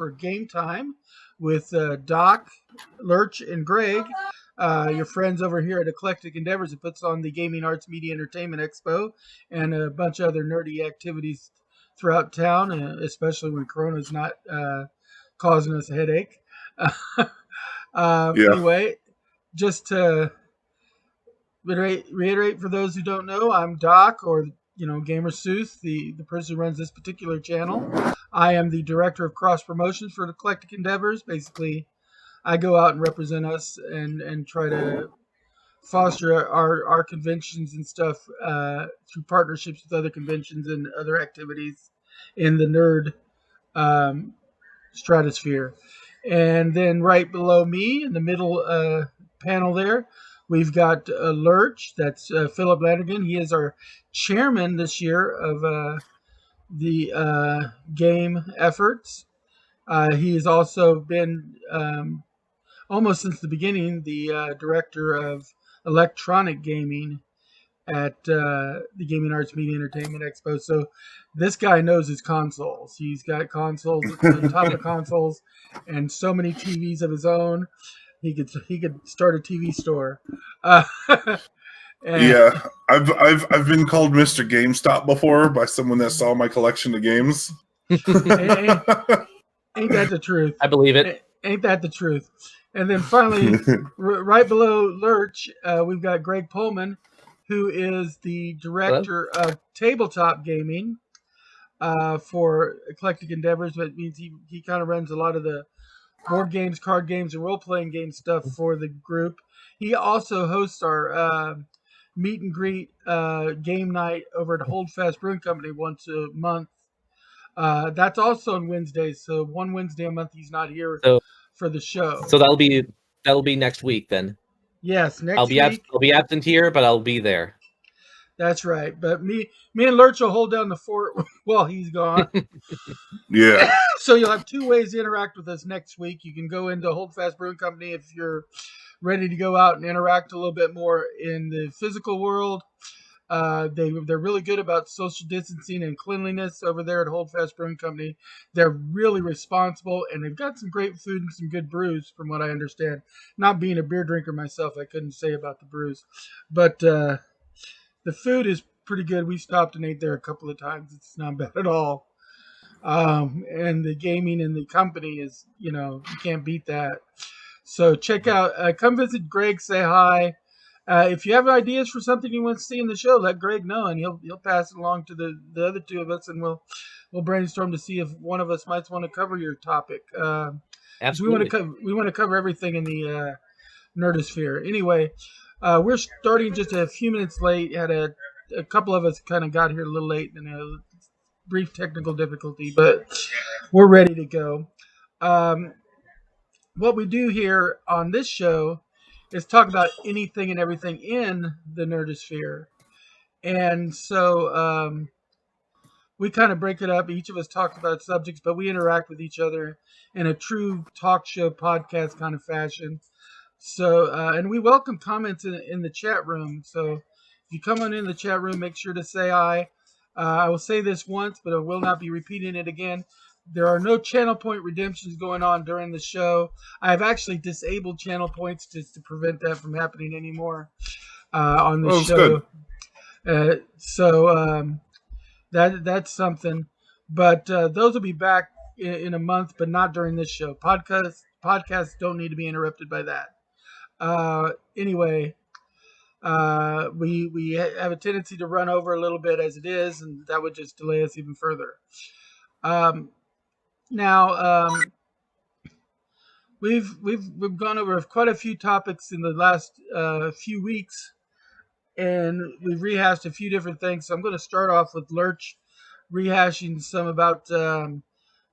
for Game Time with Doc, Lurch, and Greg, your friends over here at Eclectic Endeavors, that puts on the Gaming Arts Media Entertainment Expo and a bunch of other nerdy activities throughout town, especially when Corona's not causing us a headache. Anyway, just to reiterate for those who don't know, I'm Doc, or Gamer Seuss, the person who runs this particular channel. I am the director of cross promotions for Eclectic Endeavors. Basically, I go out and represent us and try to foster our conventions and stuff through partnerships with other conventions and other activities in the nerd stratosphere. And then right below me in the middle panel there, we've got Lurch. That's Philip Lanigan. He is our chairman this year of the game efforts. He has also been, almost since the beginning, the director of electronic gaming at the Gaming Arts Media Entertainment Expo. So this guy knows his consoles. He's got consoles on top of consoles and so many TVs of his own. He could start a TV store. Yeah, I've been called Mr. GameStop before by someone that saw my collection of games. Ain't that the truth? I believe it. Ain't that the truth? And then finally, right below Lurch, we've got Greg Pullman, who is the director of tabletop gaming for Eclectic Endeavors. That means he kind of runs a lot of the board games, card games, and role-playing game stuff for the group. He also hosts our meet and greet game night over at Holdfast Brewing Company once a month. That's also on Wednesdays, so one Wednesday a month he's not here for the show. So that'll be next week then. Yes, next week. I'll be absent here, but I'll be there. That's right. But me and Lurch will hold down the fort while he's gone. Yeah. So you'll have two ways to interact with us next week. You can go into Holdfast Brewing Company if you're ready to go out and interact a little bit more in the physical world. They're really good about social distancing and cleanliness over there at Holdfast Brewing Company. They're really responsible, and they've got some great food and some good brews, from what I understand. Not being a beer drinker myself, I couldn't say about the brews, but the food is pretty good. We stopped and ate there a couple of times. It's not bad at all. And the gaming and the company is, you can't beat that. So check out, come visit Greg, say hi. If you have ideas for something you want to see in the show, let Greg know, and he'll pass it along to the other two of us, and we'll brainstorm to see if one of us might want to cover your topic. Absolutely. We want to cover everything in the nerdosphere. Anyway, we're starting just a few minutes late. Had a couple of us kind of got here a little late and a brief technical difficulty, but we're ready to go. What we do here on this show is talk about anything and everything in the nerdosphere. And so we kind of break it up. Each of us talks about subjects, but we interact with each other in a true talk show podcast kind of fashion. So, and we welcome comments in the chat room. So if you come on in the chat room, make sure to say hi. I will say this once, but I will not be repeating it again. There are no channel point redemptions going on during the show. I've actually disabled channel points just to prevent that from happening anymore on the show. That's something. But those will be back in a month, but not during this show. Podcasts don't need to be interrupted by that. Anyway, we have a tendency to run over a little bit as it is, and that would just delay us even further. Now, we've gone over quite a few topics in the last few weeks, and we've rehashed a few different things. So I'm going to start off with Lurch rehashing some about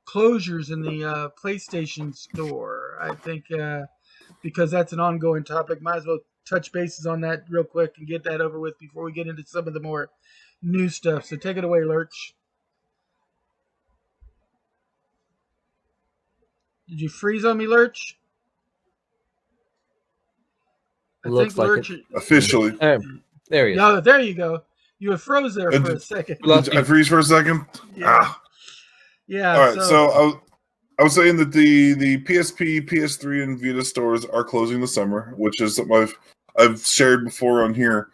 closures in the PlayStation Store. I think because that's an ongoing topic, might as well touch bases on that real quick and get that over with before we get into some of the more new stuff. So take it away, Lurch. Did you freeze on me, Lurch? Looks like Lurch, officially. There he is. No, there you go. You were froze there for a second. Did I freeze for a second? Yeah. Yeah. All right. So I was saying that the PSP, PS3, and Vita stores are closing this summer, which is something I've shared before on here.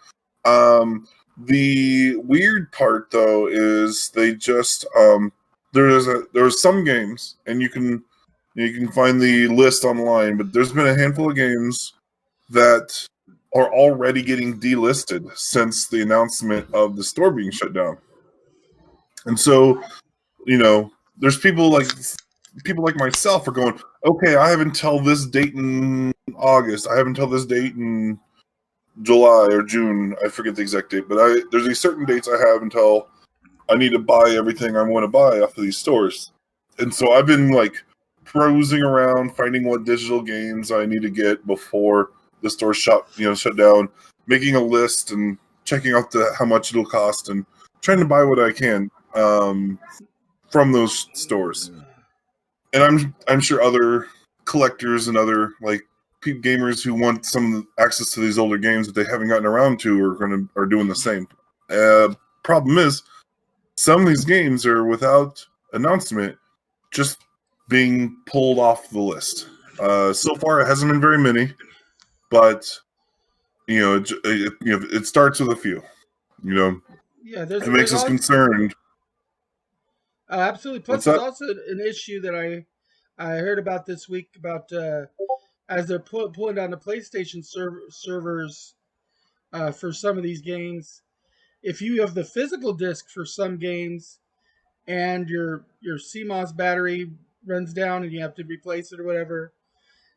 The weird part though is they just there's some games, and you can find the list online, but there's been a handful of games that are already getting delisted since the announcement of the store being shut down. And so, there's people like myself are going, okay, I have until this date in August. I have until this date in July or June. I forget the exact date, but there's these certain dates I have until I need to buy everything I want to buy off of these stores. And so I've been like perusing around, finding what digital games I need to get before the store shut down, making a list and checking out how much it'll cost and trying to buy what I can from those stores. And I'm sure other collectors and other like gamers who want some access to these older games that they haven't gotten around to are doing the same. Problem is, some of these games are without announcement, just being pulled off the list. So far, it hasn't been very many, but it starts with a few. Yeah, it makes us concerned. Absolutely. Plus, there's also an issue that I heard about this week about as they're pulling down the PlayStation servers for some of these games. If you have the physical disc for some games and your CMOS battery runs down and you have to replace it or whatever,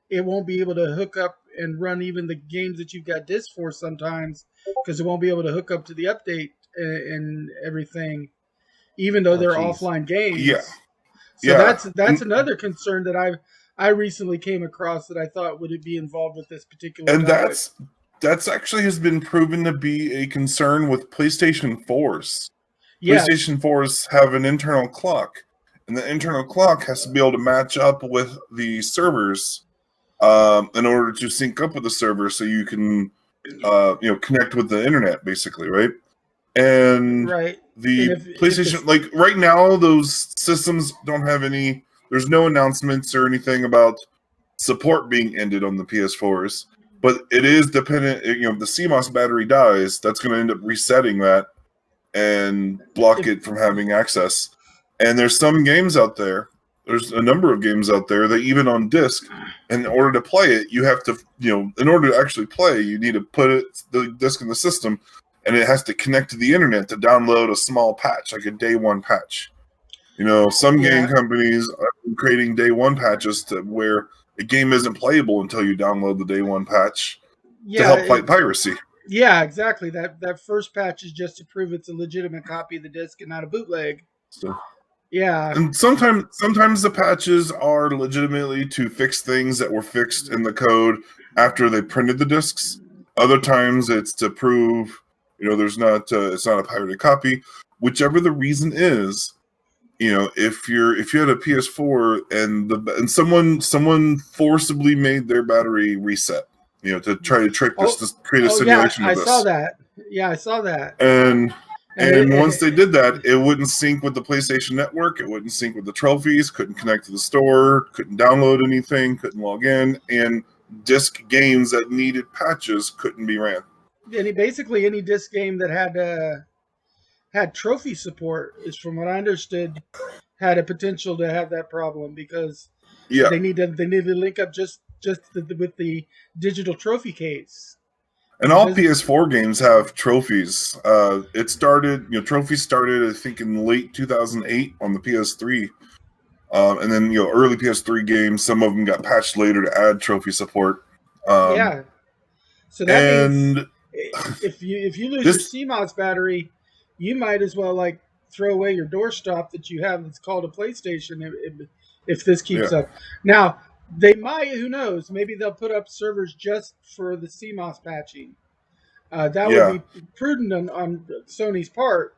it won't be able to hook up and run even the games that you've got disc for sometimes, because it won't be able to hook up to the update and everything, even though they're offline games. Yeah. So that's another concern that I recently came across that I thought would it be involved with this particular topic. That's actually has been proven to be a concern with PlayStation 4s. Yes. PlayStation 4s have an internal clock, and the internal clock has to be able to match up with the servers in order to sync up with the server so you can connect with the internet, basically, right? And PlayStation, like right now, those systems don't have any. There's no announcements or anything about support being ended on the PS4s. But it is dependent, if the CMOS battery dies, that's going to end up resetting that and block it from having access. And there's some games out there, there's a number of games out there that even on disc, in order to play it, you have to, in order to actually play, you need to put the disc in the system, and it has to connect to the internet to download a small patch, like a day one patch. Some game companies are creating day one patches to where a game isn't playable until you download the day one patch to help fight piracy. Yeah, exactly. That first patch is just to prove it's a legitimate copy of the disc and not a bootleg. So, yeah. And sometimes the patches are legitimately to fix things that were fixed in the code after they printed the discs. Other times it's to prove, there's not it's not a pirated copy. Whichever the reason is, if you had a PS4 and someone forcibly made their battery reset, to try to trick this to create a simulation of this. I saw that. Yeah, I saw that. And once they did that, it wouldn't sync with the PlayStation Network. It wouldn't sync with the trophies. Couldn't connect to the store. Couldn't download anything. Couldn't log in. And disc games that needed patches couldn't be ran. Basically, any disc game that had trophy support, is from what I understood, had a potential to have that problem because they need to link up just with the digital trophy case. And all PS4 games have trophies. Trophies started, I think, in late 2008 on the PS3. And then, early PS3 games, some of them got patched later to add trophy support. So that means if you lose your CMOS battery, you might as well throw away your doorstop that you have that's called a PlayStation if this keeps up. Now, they might, who knows, maybe they'll put up servers just for the CMOS patching. That would be prudent on Sony's part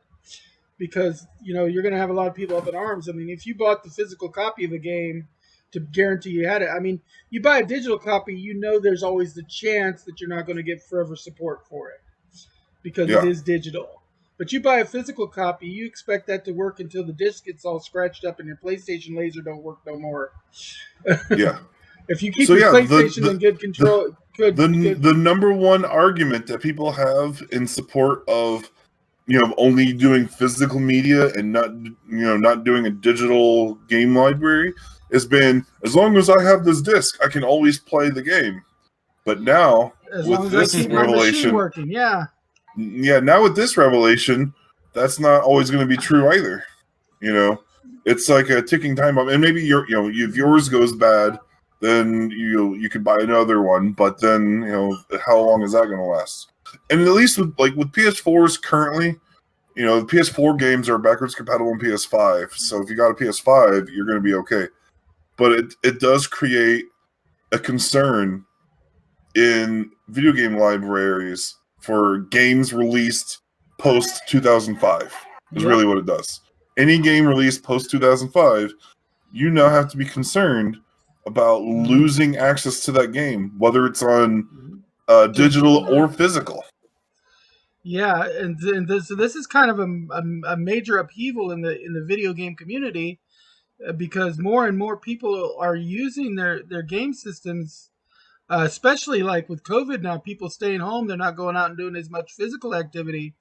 because, you're going to have a lot of people up in arms. I mean, if you bought the physical copy of a game to guarantee you had it, I mean, you buy a digital copy, there's always the chance that you're not going to get forever support for it because it is digital. But you buy a physical copy, you expect that to work until the disc gets all scratched up and your PlayStation laser don't work no more. Yeah. If you keep your PlayStation in good control, the number one argument that people have in support of only doing physical media and not doing a digital game library has been, as long as I have this disc, I can always play the game. But now, as long as I keep my machine working, now with this revelation, that's not always going to be true either. It's like a ticking time bomb, and maybe if yours goes bad, then you could buy another one. But then how long is that going to last? And at least with PS4s currently, the PS4 games are backwards compatible on PS5. So if you got a PS5, you're going to be okay. But it does create a concern in video game libraries for games released post 2005 is really what it does. Any game released post 2005, you now have to be concerned about losing access to that game, whether it's on digital or physical. Yeah, and this is kind of a major upheaval in the video game community, because more and more people are using their game systems, especially like with COVID now, people staying home, they're not going out and doing as much physical activity.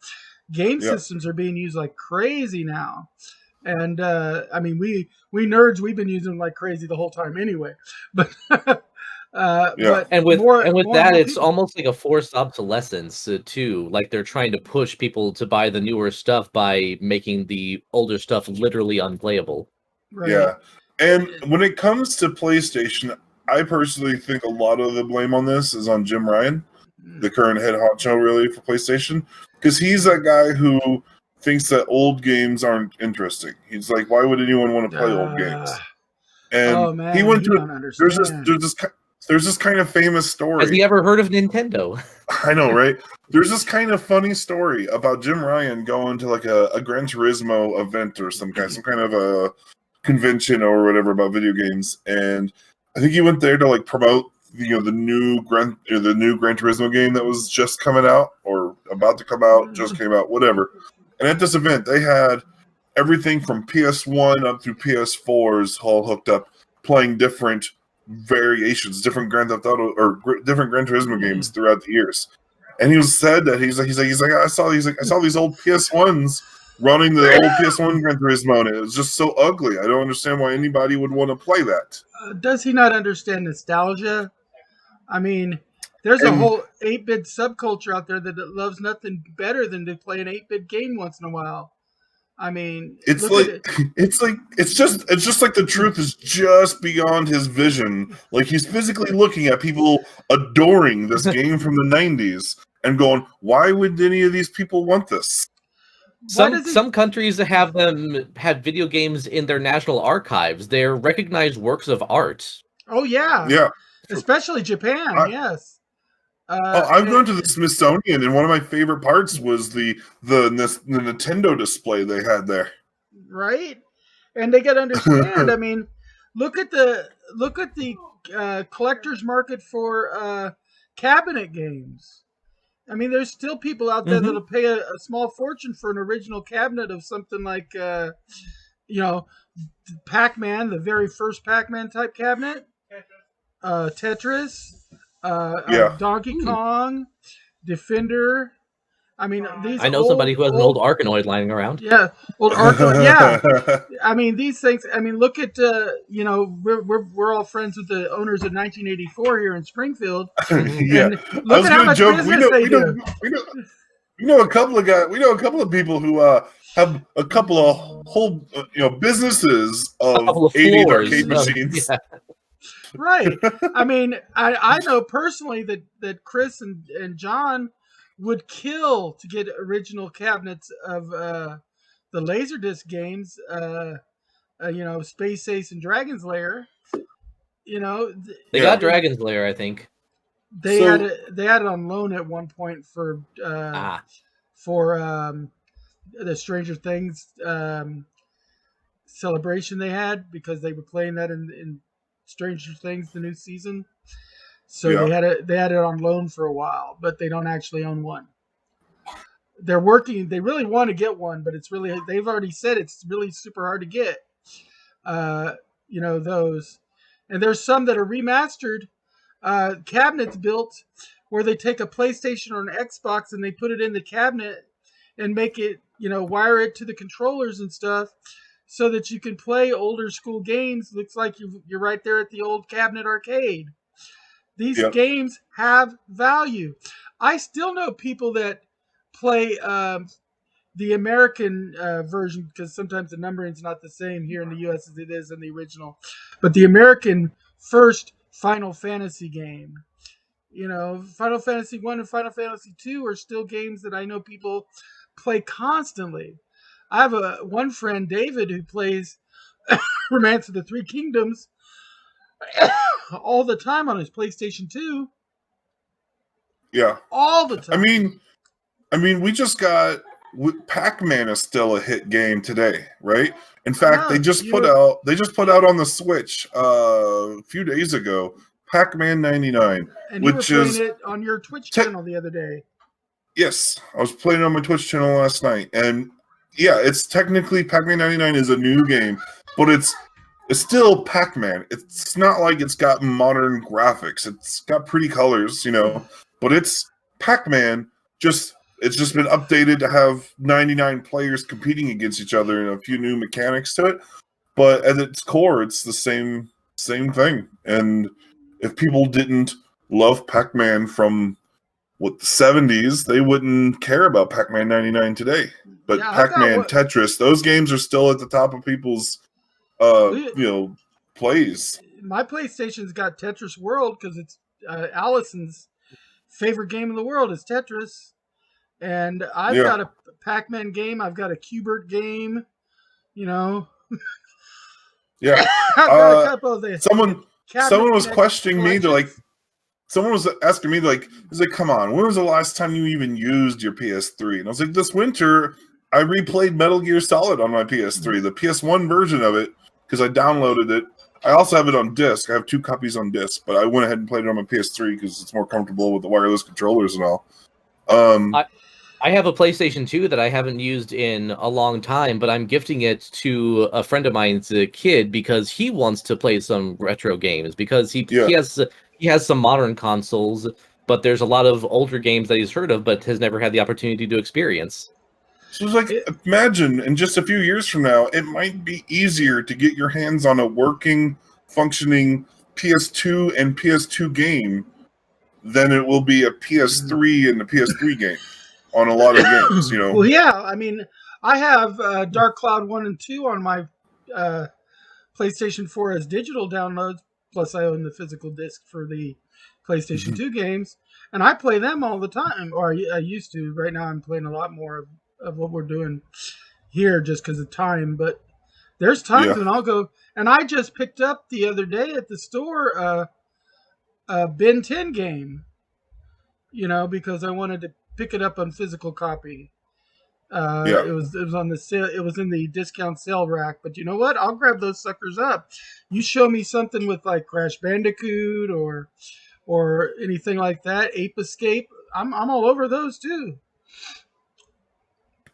Game systems are being used like crazy now. And I mean, we nerds, we've been using them like crazy the whole time anyway. But but with that, it's people, almost like a forced obsolescence too. Like they're trying to push people to buy the newer stuff by making the older stuff literally unplayable. Right. Yeah, and when it comes to PlayStation, I personally think a lot of the blame on this is on Jim Ryan, the current head honcho really for PlayStation, because he's that guy who thinks that old games aren't interesting. He's like, why would anyone want to play old games? And he went to there's this kind of famous story. Has he ever heard of Nintendo? I know, right? There's this kind of funny story about Jim Ryan going to like a Gran Turismo event or some kind of a convention or whatever about video games, and I think he went there to like promote the new Gran Turismo game that was just coming out or about to come out, just came out, whatever. And at this event, they had everything from PS1 up through PS4s all hooked up, playing different variations, different Grand Theft Auto or different Gran Turismo games throughout the years. And he was said that he's like I saw these old PS1s running the old PS1 Gran Turismo, and it was just so ugly. I don't understand why anybody would want to play that. Does he not understand nostalgia? I mean, there's a whole 8-bit subculture out there that loves nothing better than to play an 8-bit game once in a while. I mean, it's just like the truth is just beyond his vision. Like he's physically looking at people adoring this game from the 90s and going, why would any of these people want this? Some countries have video games in their national archives. They're recognized works of art. Oh yeah. Yeah. Especially Japan, yes. I've gone to the Smithsonian, and one of my favorite parts was the Nintendo display they had there. Right, and they got to understand. I mean, look at the collector's market for cabinet games. I mean, there's still people out there that'll pay a small fortune for an original cabinet of something like Pac-Man, the very first Pac-Man type cabinet, Tetris. Donkey Kong, Defender. I mean, I know somebody who has an old Arkanoid lying around. Yeah, old Arkanoid. Yeah, I mean these things. I mean, look at we're all friends with the owners of 1984 here in Springfield. Yeah, look at how much business they do. We know a couple of guys. We know a couple of people who have a couple of whole businesses of 80 arcade machines. Yeah. Right. I mean, I know personally that Chris and John would kill to get original cabinets of the Laserdisc games, Space Ace and Dragon's Lair. They got Dragon's Lair, I think. They had it on loan at one point for the Stranger Things celebration they had, because they were playing that in Stranger Things, the new season. So they had it on loan for a while, but they don't actually own one. they're working. They really want to get one, but they've already said it's really super hard to get. Uh, those, and there's some that are remastered cabinets built where they take a PlayStation or an Xbox and they put it in the cabinet and make it, wire it to the controllers and stuff so that you can play older school games. Looks like you're right there at the old cabinet arcade. These Yep. games have value. I still know people that play the American version because sometimes the numbering is not the same here in the U.S. as it is in the original. But the American first Final Fantasy game. Final Fantasy 1 and Final Fantasy 2 are still games that I know people play constantly. I have one friend, David, who plays Romance of the Three Kingdoms all the time on his PlayStation 2. Yeah. All the time. I mean, we just got Pac-Man is still a hit game today, right? In fact, they just put out on the Switch a few days ago Pac-Man 99, and you were playing it on your Twitch channel the other day. Yes, I was playing it on my Twitch channel last night, and yeah, it's technically Pac-Man 99 is a new game, but it's still Pac-Man. It's not like it's got modern graphics. It's got pretty colors, but it's Pac-Man. It's just been updated to have 99 players competing against each other and a few new mechanics to it. But at its core, it's the same thing. And if people didn't love Pac-Man from the 70s, they wouldn't care about Pac-Man 99 today. But Pac-Man, Tetris, those games are still at the top of people's plays. My PlayStation's got Tetris World because it's Allison's favorite game in the world is Tetris. And I've got a Pac-Man game. I've got a Q*bert game. Yeah. I've got a couple of the someone was questioning me to someone was asking me he's like, come on, when was the last time you even used your PS3? And I was like, this winter I replayed Metal Gear Solid on my PS3, the PS1 version of it, because I downloaded it. I also have it on disc. I have 2 copies on disc, but I went ahead and played it on my PS3 because it's more comfortable with the wireless controllers and all. I have a PlayStation 2 that I haven't used in a long time, but I'm gifting it to a friend of mine's kid because he wants to play some retro games because he has some modern consoles, but there's a lot of older games that he's heard of but has never had the opportunity to experience. So it's like, imagine in just a few years from now, it might be easier to get your hands on a working, functioning PS2 and PS2 game than it will be a PS3 and a PS3 game on a lot of games, Well, yeah. I mean, I have Dark Cloud 1 and 2 on my PlayStation 4 as digital downloads, plus I own the physical disc for the PlayStation 2 games, and I play them all the time, or I used to. Right now I'm playing a lot more of what we're doing here just because of time, but there's times when I'll go, and I just picked up the other day at the store a Ben 10 game, because I wanted to pick it up on physical copy. It was on the sale. It was in the discount sale rack. But you know what? I'll grab those suckers up. You show me something with like Crash Bandicoot or anything like that, Ape Escape. I'm all over those too.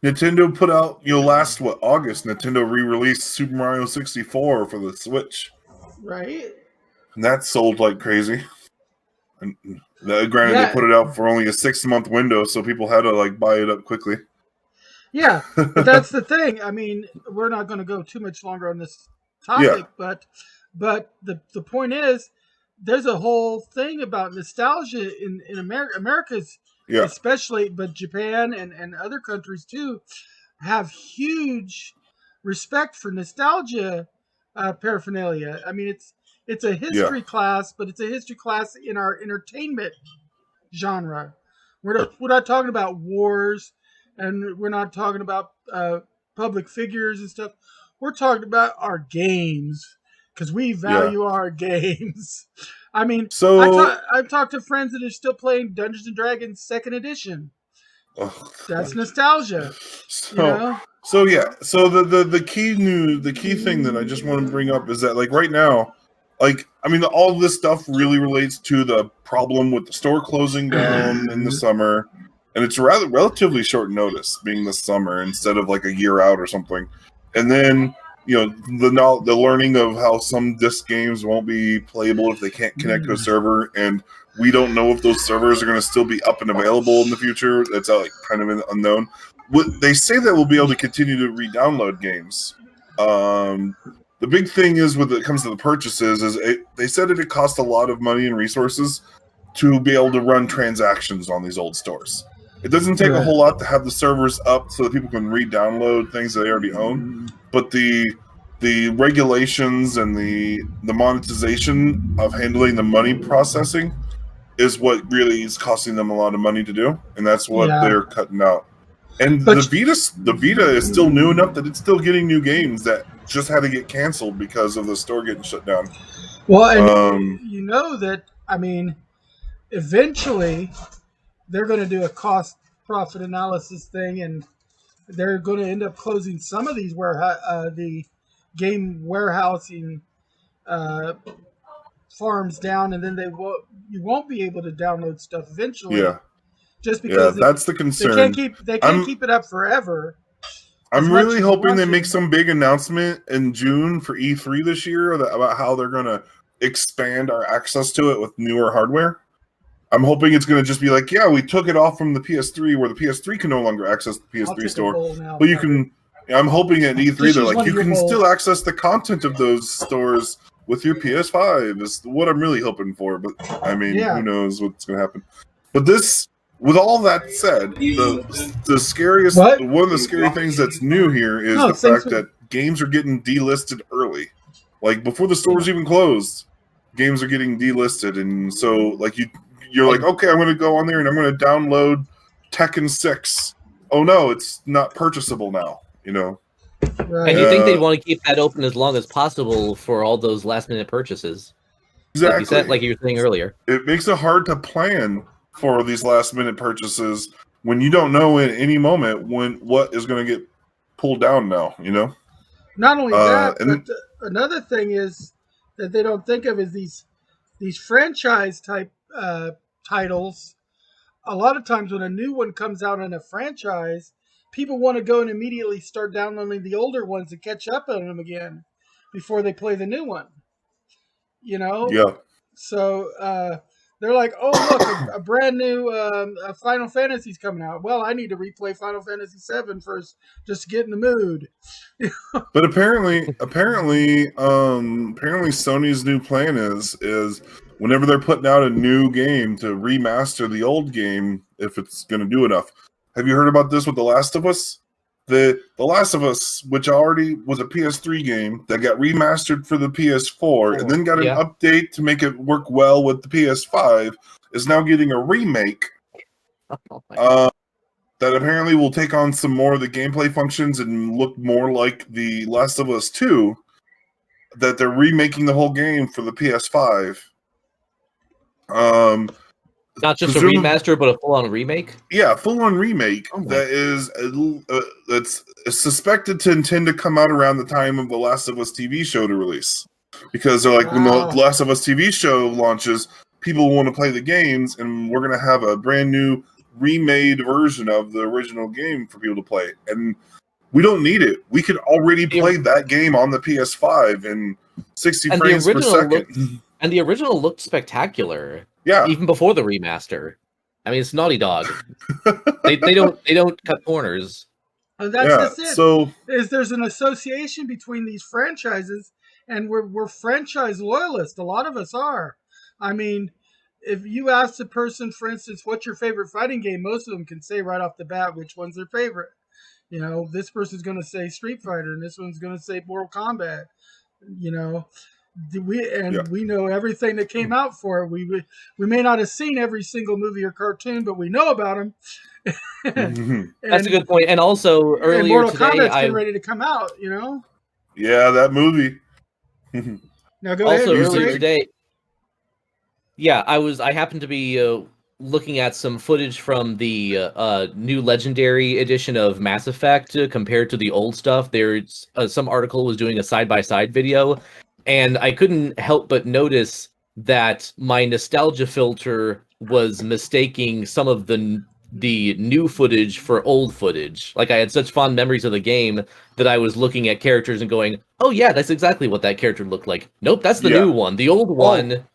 Nintendo put out last August. Nintendo re-released Super Mario 64 for the Switch. Right. And that sold like crazy. And granted, they put it out for only a 6-month window, so people had to buy it up quickly. Yeah, but that's the thing. I mean, we're not going to go too much longer on this topic, but the point is, there's a whole thing about nostalgia in America. America's especially, but Japan and other countries too have huge respect for nostalgia paraphernalia. I mean, it's a history class, but it's a history class in our entertainment genre. We're not talking about wars, and we're not talking about public figures and stuff. We're talking about our games because we value our games. I mean, I've talked to friends that are still playing Dungeons and Dragons 2nd Edition. Oh, that's nostalgia. So the key thing that I just want to bring up is that right now, all of this stuff really relates to the problem with the store closing down in the summer, and it's rather relatively short notice, being this summer instead of like a year out or something. And then the learning of how some disc games won't be playable if they can't connect to a server, and we don't know if those servers are going to still be up and available in the future. That's like kind of an unknown. They say that we'll be able to continue to re-download games. The big thing is when it comes to the purchases is they said it cost a lot of money and resources to be able to run transactions on these old stores. It doesn't take a whole lot to have the servers up so that people can re-download things that they already own, but the regulations and the monetization of handling the money processing is what really is costing them a lot of money to do, and that's what they're cutting out. And the Vita is still new enough that it's still getting new games that just had to get canceled because of the store getting shut down. Well, and you know that, I mean, eventually they're going to do a cost profit analysis thing, and they're going to end up closing some of these the game warehousing farms down, and then you won't be able to download stuff eventually. Yeah. Just because that's the concern. They can't keep it up forever. I'm really hoping they make some big announcement in June for E3 this year about how they're going to expand our access to it with newer hardware. I'm hoping it's going to just be like, yeah, we took it off from the PS3 where the PS3 can no longer access the PS3 store. But you can, I'm hoping at E3 they're like, you can still access the content of those stores with your PS5 is what I'm really hoping for. But I mean, who knows what's going to happen. But this, with all that said, the scariest, one of the scary things that's new here is the fact that games are getting delisted early. Like before the stores even closed, games are getting delisted. And so like you're like, okay, I'm going to go on there and I'm going to download Tekken 6. Oh no, it's not purchasable now, you know? Right. And you think they'd want to keep that open as long as possible for all those last minute purchases. Exactly. Like you were saying earlier. It makes it hard to plan for these last minute purchases when you don't know at any moment what is going to get pulled down now, you know? Not only that, but another thing is that they don't think of is these franchise type titles. A lot of times when a new one comes out in a franchise, people want to go and immediately start downloading the older ones to catch up on them again before they play the new one. You know? Yeah. So they're like, oh, look, a brand new Final Fantasy's coming out. Well, I need to replay Final Fantasy VII first just to get in the mood. But apparently Sony's new plan is whenever they're putting out a new game to remaster the old game, if it's going to do enough. Have you heard about this with The Last of Us? The Last of Us, which already was a PS3 game that got remastered for the PS4 and then got an update to make it work well with the PS5, is now getting a remake that apparently will take on some more of the gameplay functions and look more like The Last of Us 2, that they're remaking the whole game for the PS5. Not just a remaster, but a full-on remake? Yeah, full-on remake that is that's suspected to intend to come out around the time of the Last of Us TV show to release. Because they're like, when the Last of Us TV show launches, people want to play the games, and we're going to have a brand new remade version of the original game for people to play. And we don't need it. We could already play that game on the PS5 in 60 frames per second. And the original looked spectacular. Yeah, even before the remaster. I mean, it's Naughty Dog. they don't cut corners. And that's just it. So there's an association between these franchises, and we're franchise loyalists. A lot of us are. I mean, if you ask a person, for instance, what's your favorite fighting game, most of them can say right off the bat which one's their favorite. You know, this person's going to say Street Fighter, and this one's going to say Mortal Kombat. You know. We know everything that came out for it. We may not have seen every single movie or cartoon, but we know about them. That's a good point. And also earlier Mortal today, Kombat's getting ready to come out. You know. Yeah, that movie. Now go ahead. Also earlier today. Yeah, I happened to be looking at some footage from the new Legendary edition of Mass Effect compared to the old stuff. There's some article was doing a side-by-side video. And I couldn't help but notice that my nostalgia filter was mistaking some of the the new footage for old footage. Like I had such fond memories of the game that I was looking at characters and going, "Oh yeah, that's exactly what that character looked like." Nope, that's the new one. The old one.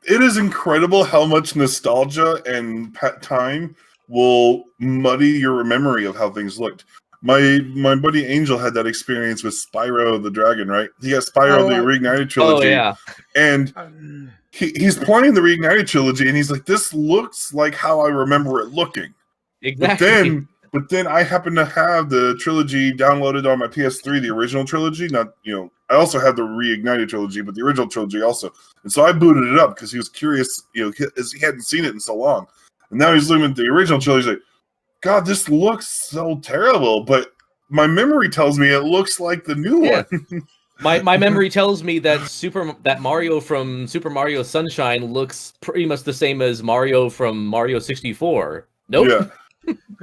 It is incredible how much nostalgia and time will muddy your memory of how things looked. My buddy Angel had that experience with Spyro the Dragon, right? He got Spyro the Reignited trilogy. Oh yeah. And he's playing the Reignited trilogy, and he's like, "This looks like how I remember it looking." Exactly. But then I happen to have the trilogy downloaded on my PS3, the original trilogy. Not, I also have the Reignited trilogy, but the original trilogy also. And so I booted it up because he was curious, as he hadn't seen it in so long. And now he's looking at the original trilogy, like, "God, this looks so terrible." But my memory tells me it looks like the new one. My memory tells me that Mario from Super Mario Sunshine looks pretty much the same as Mario from Mario 64. Nope. Yeah.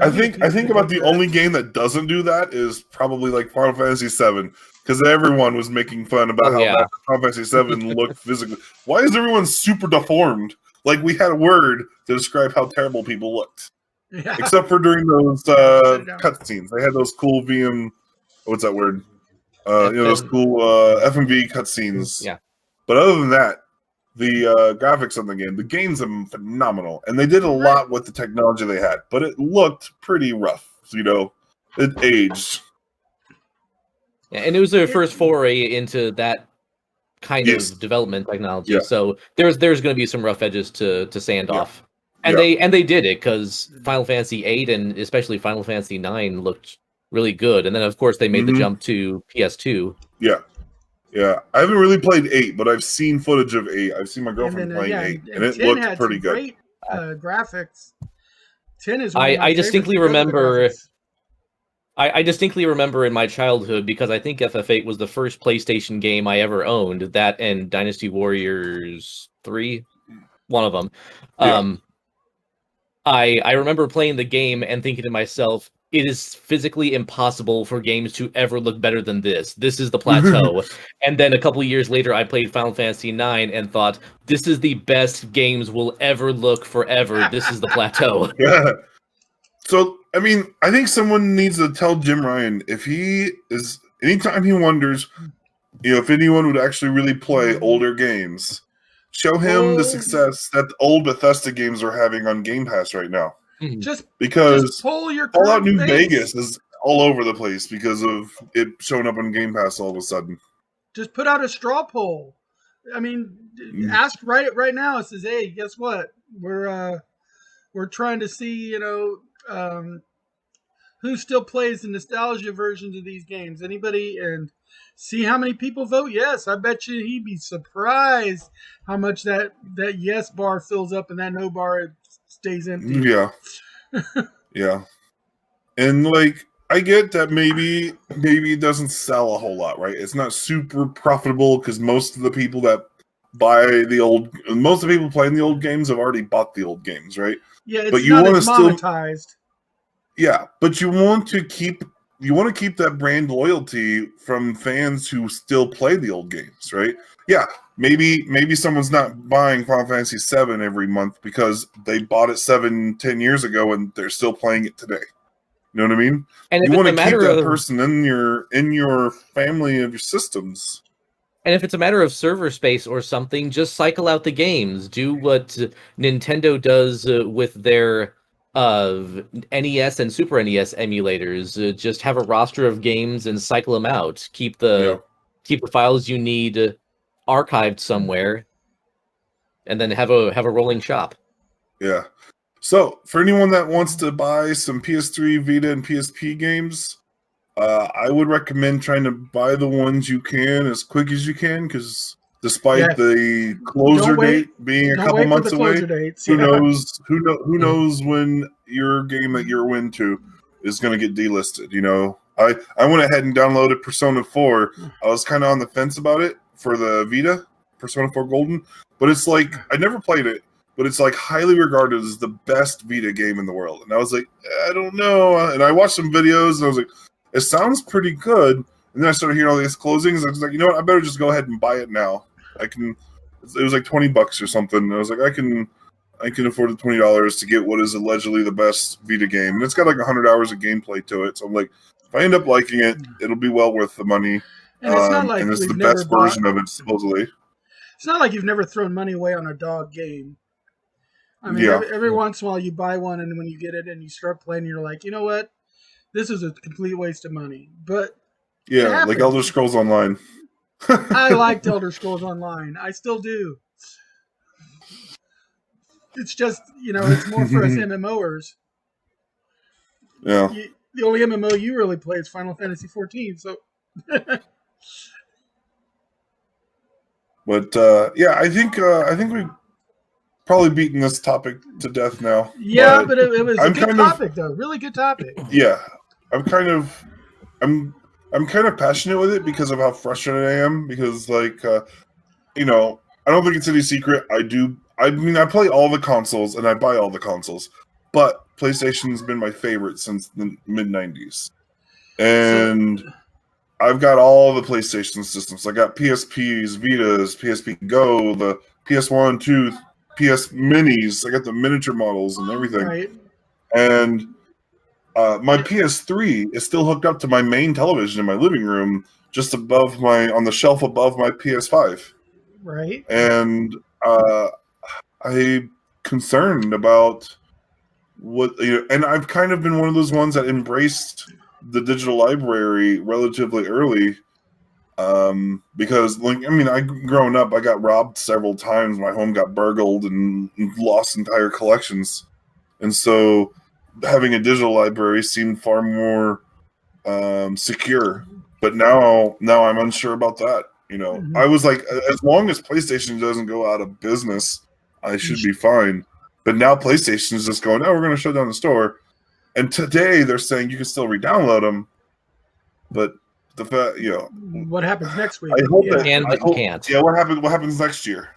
I think about the only game that doesn't do that is probably like Final Fantasy VII, because everyone was making fun about how bad Final Fantasy VII looked physically. Why is everyone super deformed? Like, we had a word to describe how terrible people looked. Yeah. Except for during those cutscenes. They had those cool VM, what's that word? Those cool FMV cutscenes. Yeah. But other than that, the graphics on the game's phenomenal. And they did a lot with the technology they had, but it looked pretty rough. It aged. Yeah, and it was their first foray into that kind of development technology. Yeah. So there's going to be some rough edges to sand off. And they did it, because Final Fantasy VIII and especially Final Fantasy IX looked really good. And then of course they made the jump to PS2. Yeah. I haven't really played 8, but I've seen footage of 8. I've seen my girlfriend playing 8, and it looked pretty good. Great graphics. 10 is I distinctly remember. I distinctly remember in my childhood, because I think FF8 was the first PlayStation game I ever owned. That and Dynasty Warriors 3, one of them. Yeah. I remember playing the game and thinking to myself, it is physically impossible for games to ever look better than this. This is the plateau. And then a couple of years later, I played Final Fantasy IX and thought, this is the best games will ever look forever. This is the plateau. Yeah. So, I mean, I think someone needs to tell Jim Ryan, anytime he wonders, if anyone would actually really play older games, show him the success that the old Bethesda games are having on Game Pass right now. Just Fallout New Vegas is all over the place because of it showing up on Game Pass all of a sudden. Just put out a straw poll. I mean, ask right now. It says, "Hey, guess what? We're trying to see, who still plays the nostalgia versions of these games. Anybody?" And see how many people vote yes. I bet you he'd be surprised how much that yes bar fills up and that no bar stays empty. Yeah. Yeah. And I get that maybe it doesn't sell a whole lot, right? It's not super profitable because most of the people that most of the people playing the old games have already bought the old games, right? Yeah, it's not as monetized. Yeah, but you want to keep that brand loyalty from fans who still play the old games, right? Yeah, maybe someone's not buying Final Fantasy VII every month because they bought it 7-10 years ago and they're still playing it today. You know what I mean? And you want to keep that person in your family of your systems. And if it's a matter of server space or something, just cycle out the games. Do what Nintendo does with their NES and Super NES emulators. Just have a roster of games and cycle them out. Keep the files you need archived somewhere, and then have a rolling shop. Yeah. So for anyone that wants to buy some PS3, Vita, and PSP games, I would recommend trying to buy the ones you can as quick as you can, because despite the closer date being a couple months away, who knows when your game that you're into is going to get delisted. I went ahead and downloaded Persona 4. I was kind of on the fence about it for the Vita, Persona 4 Golden, but it's I never played it, but it's highly regarded as the best Vita game in the world. And I was like, I don't know. And I watched some videos and I was like, it sounds pretty good. And then I started hearing all these closings. I was like, you know what? I better just go ahead and buy it now. It was $20 or something. And I was like, I can afford the $20 to get what is allegedly the best Vita game, and it's got like 100 hours of gameplay to it. So I'm like, if I end up liking it, it'll be well worth the money. And it's not like and it's we've the never best version of it, supposedly. It's not like you've never thrown money away on a dog game. I mean, Yeah. every once in a while you buy one, and when you get it and you start playing, you're like, you know what? This is a complete waste of money. But yeah, like Elder Scrolls Online. I liked Elder Scrolls Online. I still do. It's just, it's more for us MMOers. Yeah. The only MMO you really play is Final Fantasy 14, so. But yeah, I think we've probably beaten this topic to death now. Yeah, but it was a good topic, though. Really good topic. Yeah, I'm kind of passionate with it because of how frustrated I am. Because I don't think it's any secret. I mean, I play all the consoles and I buy all the consoles, but PlayStation's been my favorite since the mid '90s, and I've got all the PlayStation systems. I got PSPs, Vitas, PSP Go, the PS1, 2, PS Minis. I got the miniature models and everything. Right. And my PS3 is still hooked up to my main television in my living room, just on the shelf above my PS5. Right. And I'm concerned about and I've kind of been one of those ones that embraced the digital library relatively early, because growing up, I got robbed several times. My home got burgled and lost entire collections, and so having a digital library seemed far more secure. But now I'm unsure about that. Mm-hmm. I was like, as long as PlayStation doesn't go out of business, I should be fine. But now PlayStation is just going, we're going to shut down the store. And today they're saying you can still re-download them, but the fact, what happens next week? I hope can't. Yeah, what happens next year?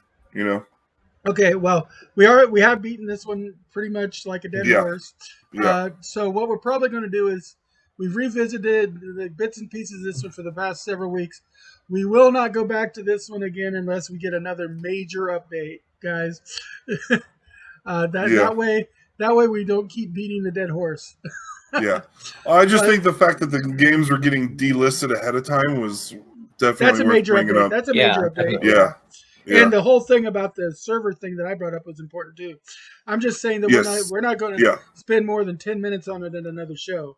Okay, well, we have beaten this one pretty much like a dead horse. Yeah. So what we're probably going to do is we've revisited the bits and pieces of this one for the past several weeks. We will not go back to this one again unless we get another major update, guys. That way we don't keep beating the dead horse. Yeah. I just think the fact that the games were getting delisted ahead of time was definitely worth bringing up. That's a major update. Yeah. And the whole thing about the server thing that I brought up was important too. I'm just saying that we're not going to spend more than 10 minutes on it in another show.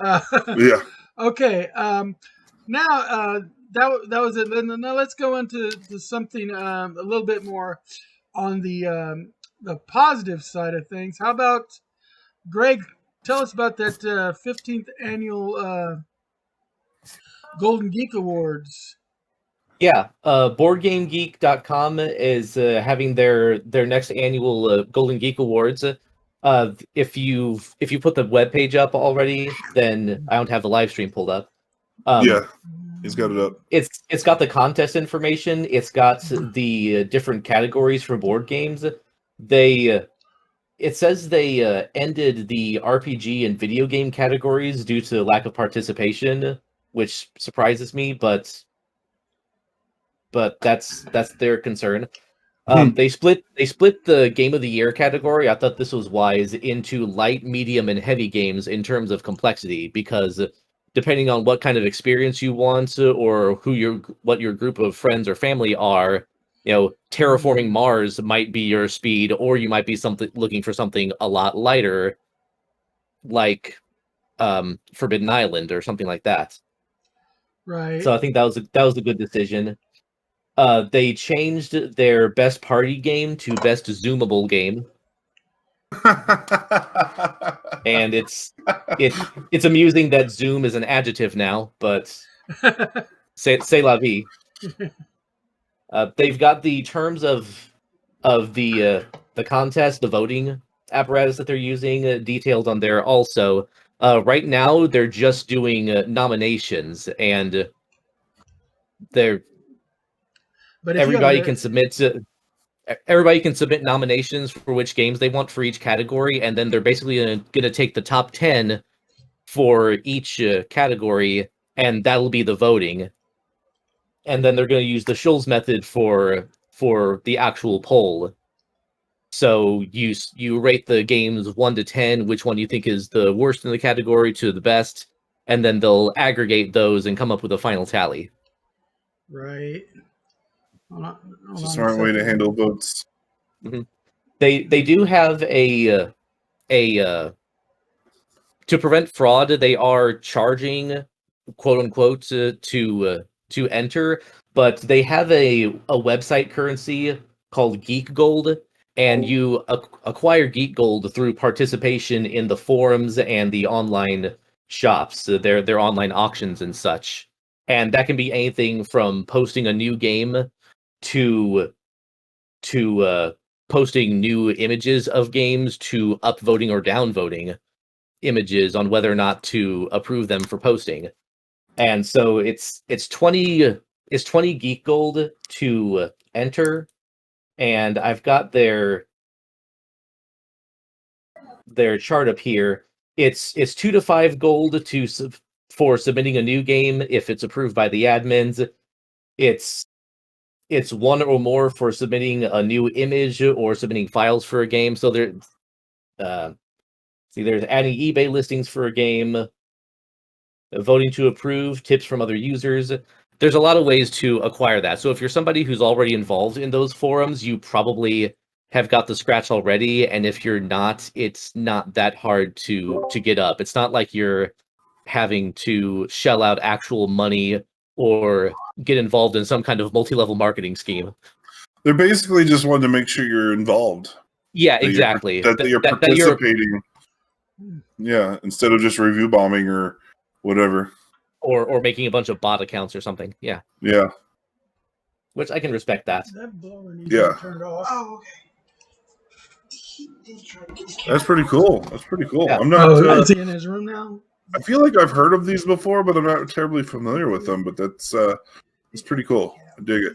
Yeah. Okay. Now that was it. Now let's go into something a little bit more on the positive side of things. How about Greg? Tell us about that 15th annual Golden Geek Awards. Yeah, BoardGameGeek.com is having their next annual Golden Geek Awards. If you put the webpage up already, then I don't have the live stream pulled up. Yeah, he's got it up. It's got the contest information. It's got the different categories for board games. It says they ended the RPG and video game categories due to lack of participation, which surprises me, but that's their concern. They split the game of the year category. I thought this was wise into light, medium, and heavy games in terms of complexity, because depending on what kind of experience you want or what your group of friends or family are, terraforming Mars might be your speed, or you might be looking for something a lot lighter, like Forbidden Island or something like that. Right. So I think that was a good decision. They changed their best party game to best zoomable game, and it's amusing that zoom is an adjective now, but c'est la vie. They've got the terms of the contest, the voting apparatus that they're using, detailed on there also. Right now, they're just doing nominations, and everybody can submit nominations for which games they want for each category, and then they're basically going to take the top 10 for each category, and that'll be the voting. And then they're going to use the Schulz method for the actual poll. So you rate the games 1 to 10, which one you think is the worst in the category to the best, and then they'll aggregate those and come up with a final tally. Right. It's a smart way to handle votes. Mm-hmm. They do have a to prevent fraud. They are charging, quote unquote, to enter, but they have a website currency called Geek Gold, and you acquire Geek Gold through participation in the forums and the online shops, their online auctions and such. And that can be anything from posting a new game to posting new images of games to upvoting or downvoting images on whether or not to approve them for posting. And so it's 20 Geek Gold to enter, and I've got their chart up here. It's 2 to 5 gold for submitting a new game if it's approved by the admins. It's 1 or more for submitting a new image or submitting files for a game. So there's adding eBay listings for a game, voting to approve, tips from other users. There's a lot of ways to acquire that. So if you're somebody who's already involved in those forums, you probably have got the scratch already. And if you're not, it's not that hard to get up. It's not like you're having to shell out actual money or get involved in some kind of multi-level marketing scheme. They're basically just wanting to make sure you're involved. Yeah, exactly. That you're participating. Yeah, instead of just review bombing or whatever. Or making a bunch of bot accounts or something. Yeah. Yeah. Which I can respect that. That blower needs to be turned off. Oh, okay. That's pretty cool. Yeah. I'm not. Is he in his room now? I feel like I've heard of these before, but I'm not terribly familiar with them. But that's it's pretty cool. I dig it.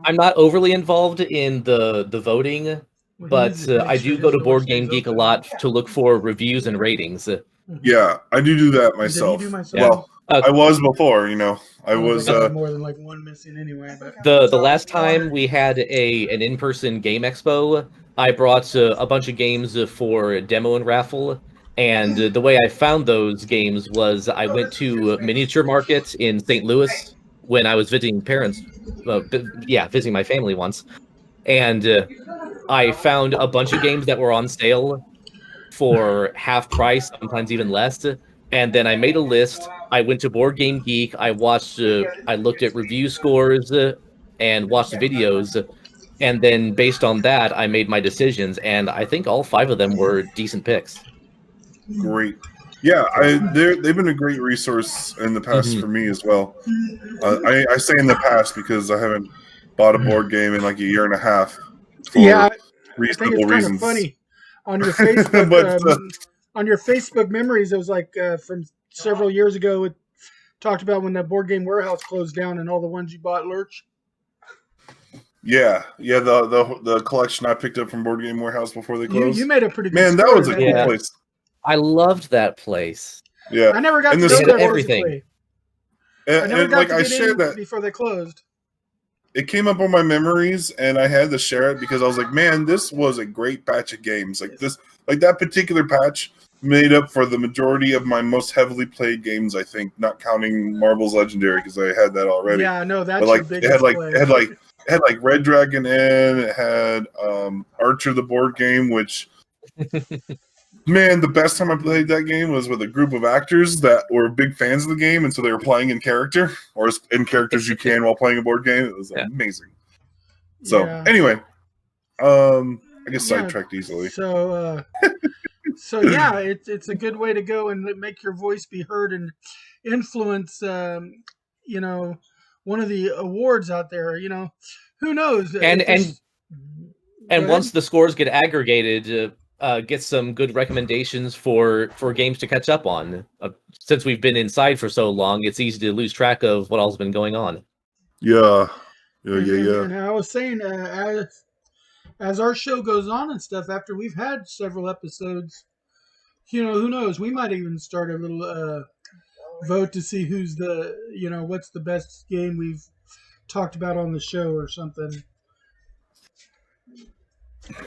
I'm not overly involved in the voting, but I do go to Board Game Geek a lot to look for reviews and ratings. Yeah, I do that myself. Well, I was before, I was more than like one missing anyway. But the last time we had an in-person game expo, I brought a bunch of games for demo and raffle. And the way I found those games was I went to Miniature Market in St. Louis when I was visiting visiting my family once. And I found a bunch of games that were on sale for half price, sometimes even less. And then I made a list. I went to Board Game Geek. I looked at review scores and watched videos. And then based on that, I made my decisions. And I think all 5 of them were decent picks. Great. Yeah, they've been a great resource in the past for me as well. I say in the past because I haven't bought a board game in like a year and a half. For reasonable reasons. Kind of funny on your Facebook. On your Facebook memories, it was like from several years ago. It talked about when the Board Game Warehouse closed down and all the ones you bought, Lurch. Yeah. The collection I picked up from Board Game Warehouse before they closed. You made a pretty good man. That was a cool place. I loved that place. Yeah, I never got to go there everything. And like I shared that before they closed. It came up on my memories, and I had to share it because I was like, "Man, this was a great patch of games. Like that particular patch made up for the majority of my most heavily played games. I think, not counting Marvel's Legendary because I had that already. Yeah, no, that's but like your it had like Red Dragon in. It had Archer the board game, which. Man, the best time I played that game was with a group of actors that were big fans of the game, and so they were playing in character, or as in characters you can while playing a board game. It was amazing. So, anyway, I guess sidetracked easily. So, yeah, it's a good way to go and make your voice be heard and influence, one of the awards out there. Who knows? And once the scores get aggregated. Get some good recommendations for games to catch up on. Since we've been inside for so long, it's easy to lose track of what all's been going on. Yeah. And I was saying, as our show goes on and stuff, after we've had several episodes, who knows? We might even start a little vote to see who's what's the best game we've talked about on the show or something.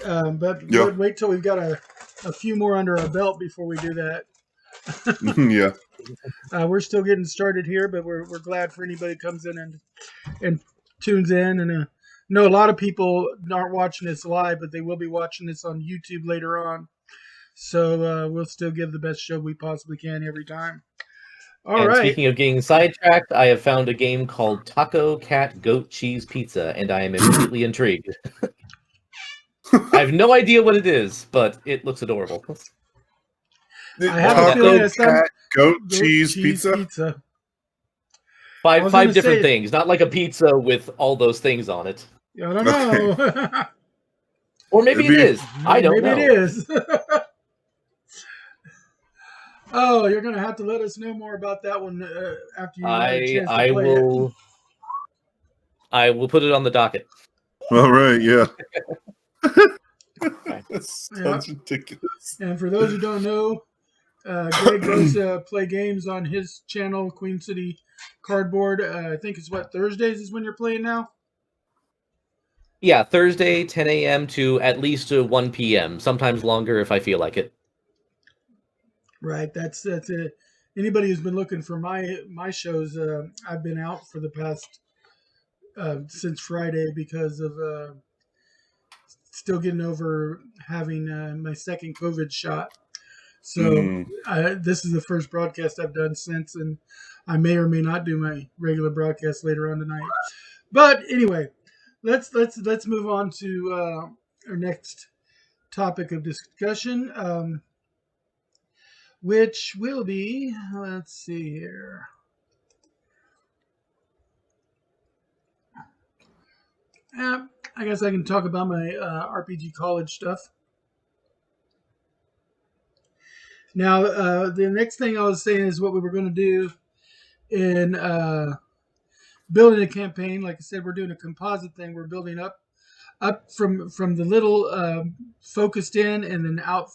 But Yeah. wait till we've got a few more under our belt before we do that. Yeah. We're still getting started here, but we're glad for anybody who comes in and tunes in. And no, a lot of people aren't watching this live, but they will be watching this on YouTube later on. So we'll still give the best show we possibly can every time. All And right. speaking of getting sidetracked, I have found a game called Taco Cat Goat Cheese Pizza, and I am immediately intrigued. I have no idea what it is, but it looks adorable. I have a feeling Taco it's some cat goat cheese pizza. Five different say, things, not like a pizza with all those things on it. I don't know. Okay. Or maybe it is. I don't know. Maybe it is. Oh, you're gonna have to let us know more about that one after you have a chance to play it. I will put it on the docket. All right, yeah. Right. That sounds ridiculous. And for those who don't know, Greg does play games on his channel, Queen City Cardboard. I think it's Thursdays is when you're playing now? Yeah, Thursday, 10 a.m. to at least 1 p.m. Sometimes longer if I feel like it. Right, that's it. Anybody who's been looking for my shows, I've been out for the past since Friday because of still getting over having my second COVID shot. So this is the first broadcast I've done since, and I may or may not do my regular broadcast later on tonight. But anyway, let's move on to our next topic of discussion. Which will be, let's see here. I guess I can talk about my RPG college stuff. Now, the next thing I was saying is what we were going to do in building a campaign. Like I said, we're doing a composite thing. We're building up from the little focused in and then out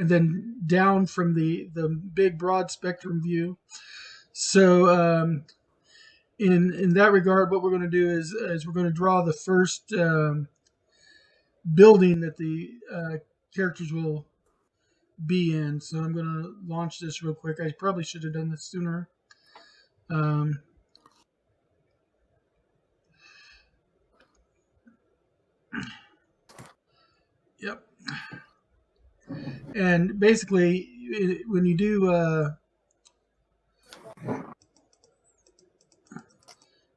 and then down from the big broad spectrum view. So in that regard, what we're going to do is we're going to draw the first building that the characters will be in. So I'm going to launch this real quick. I probably should have done this sooner. Yep. And basically, when you do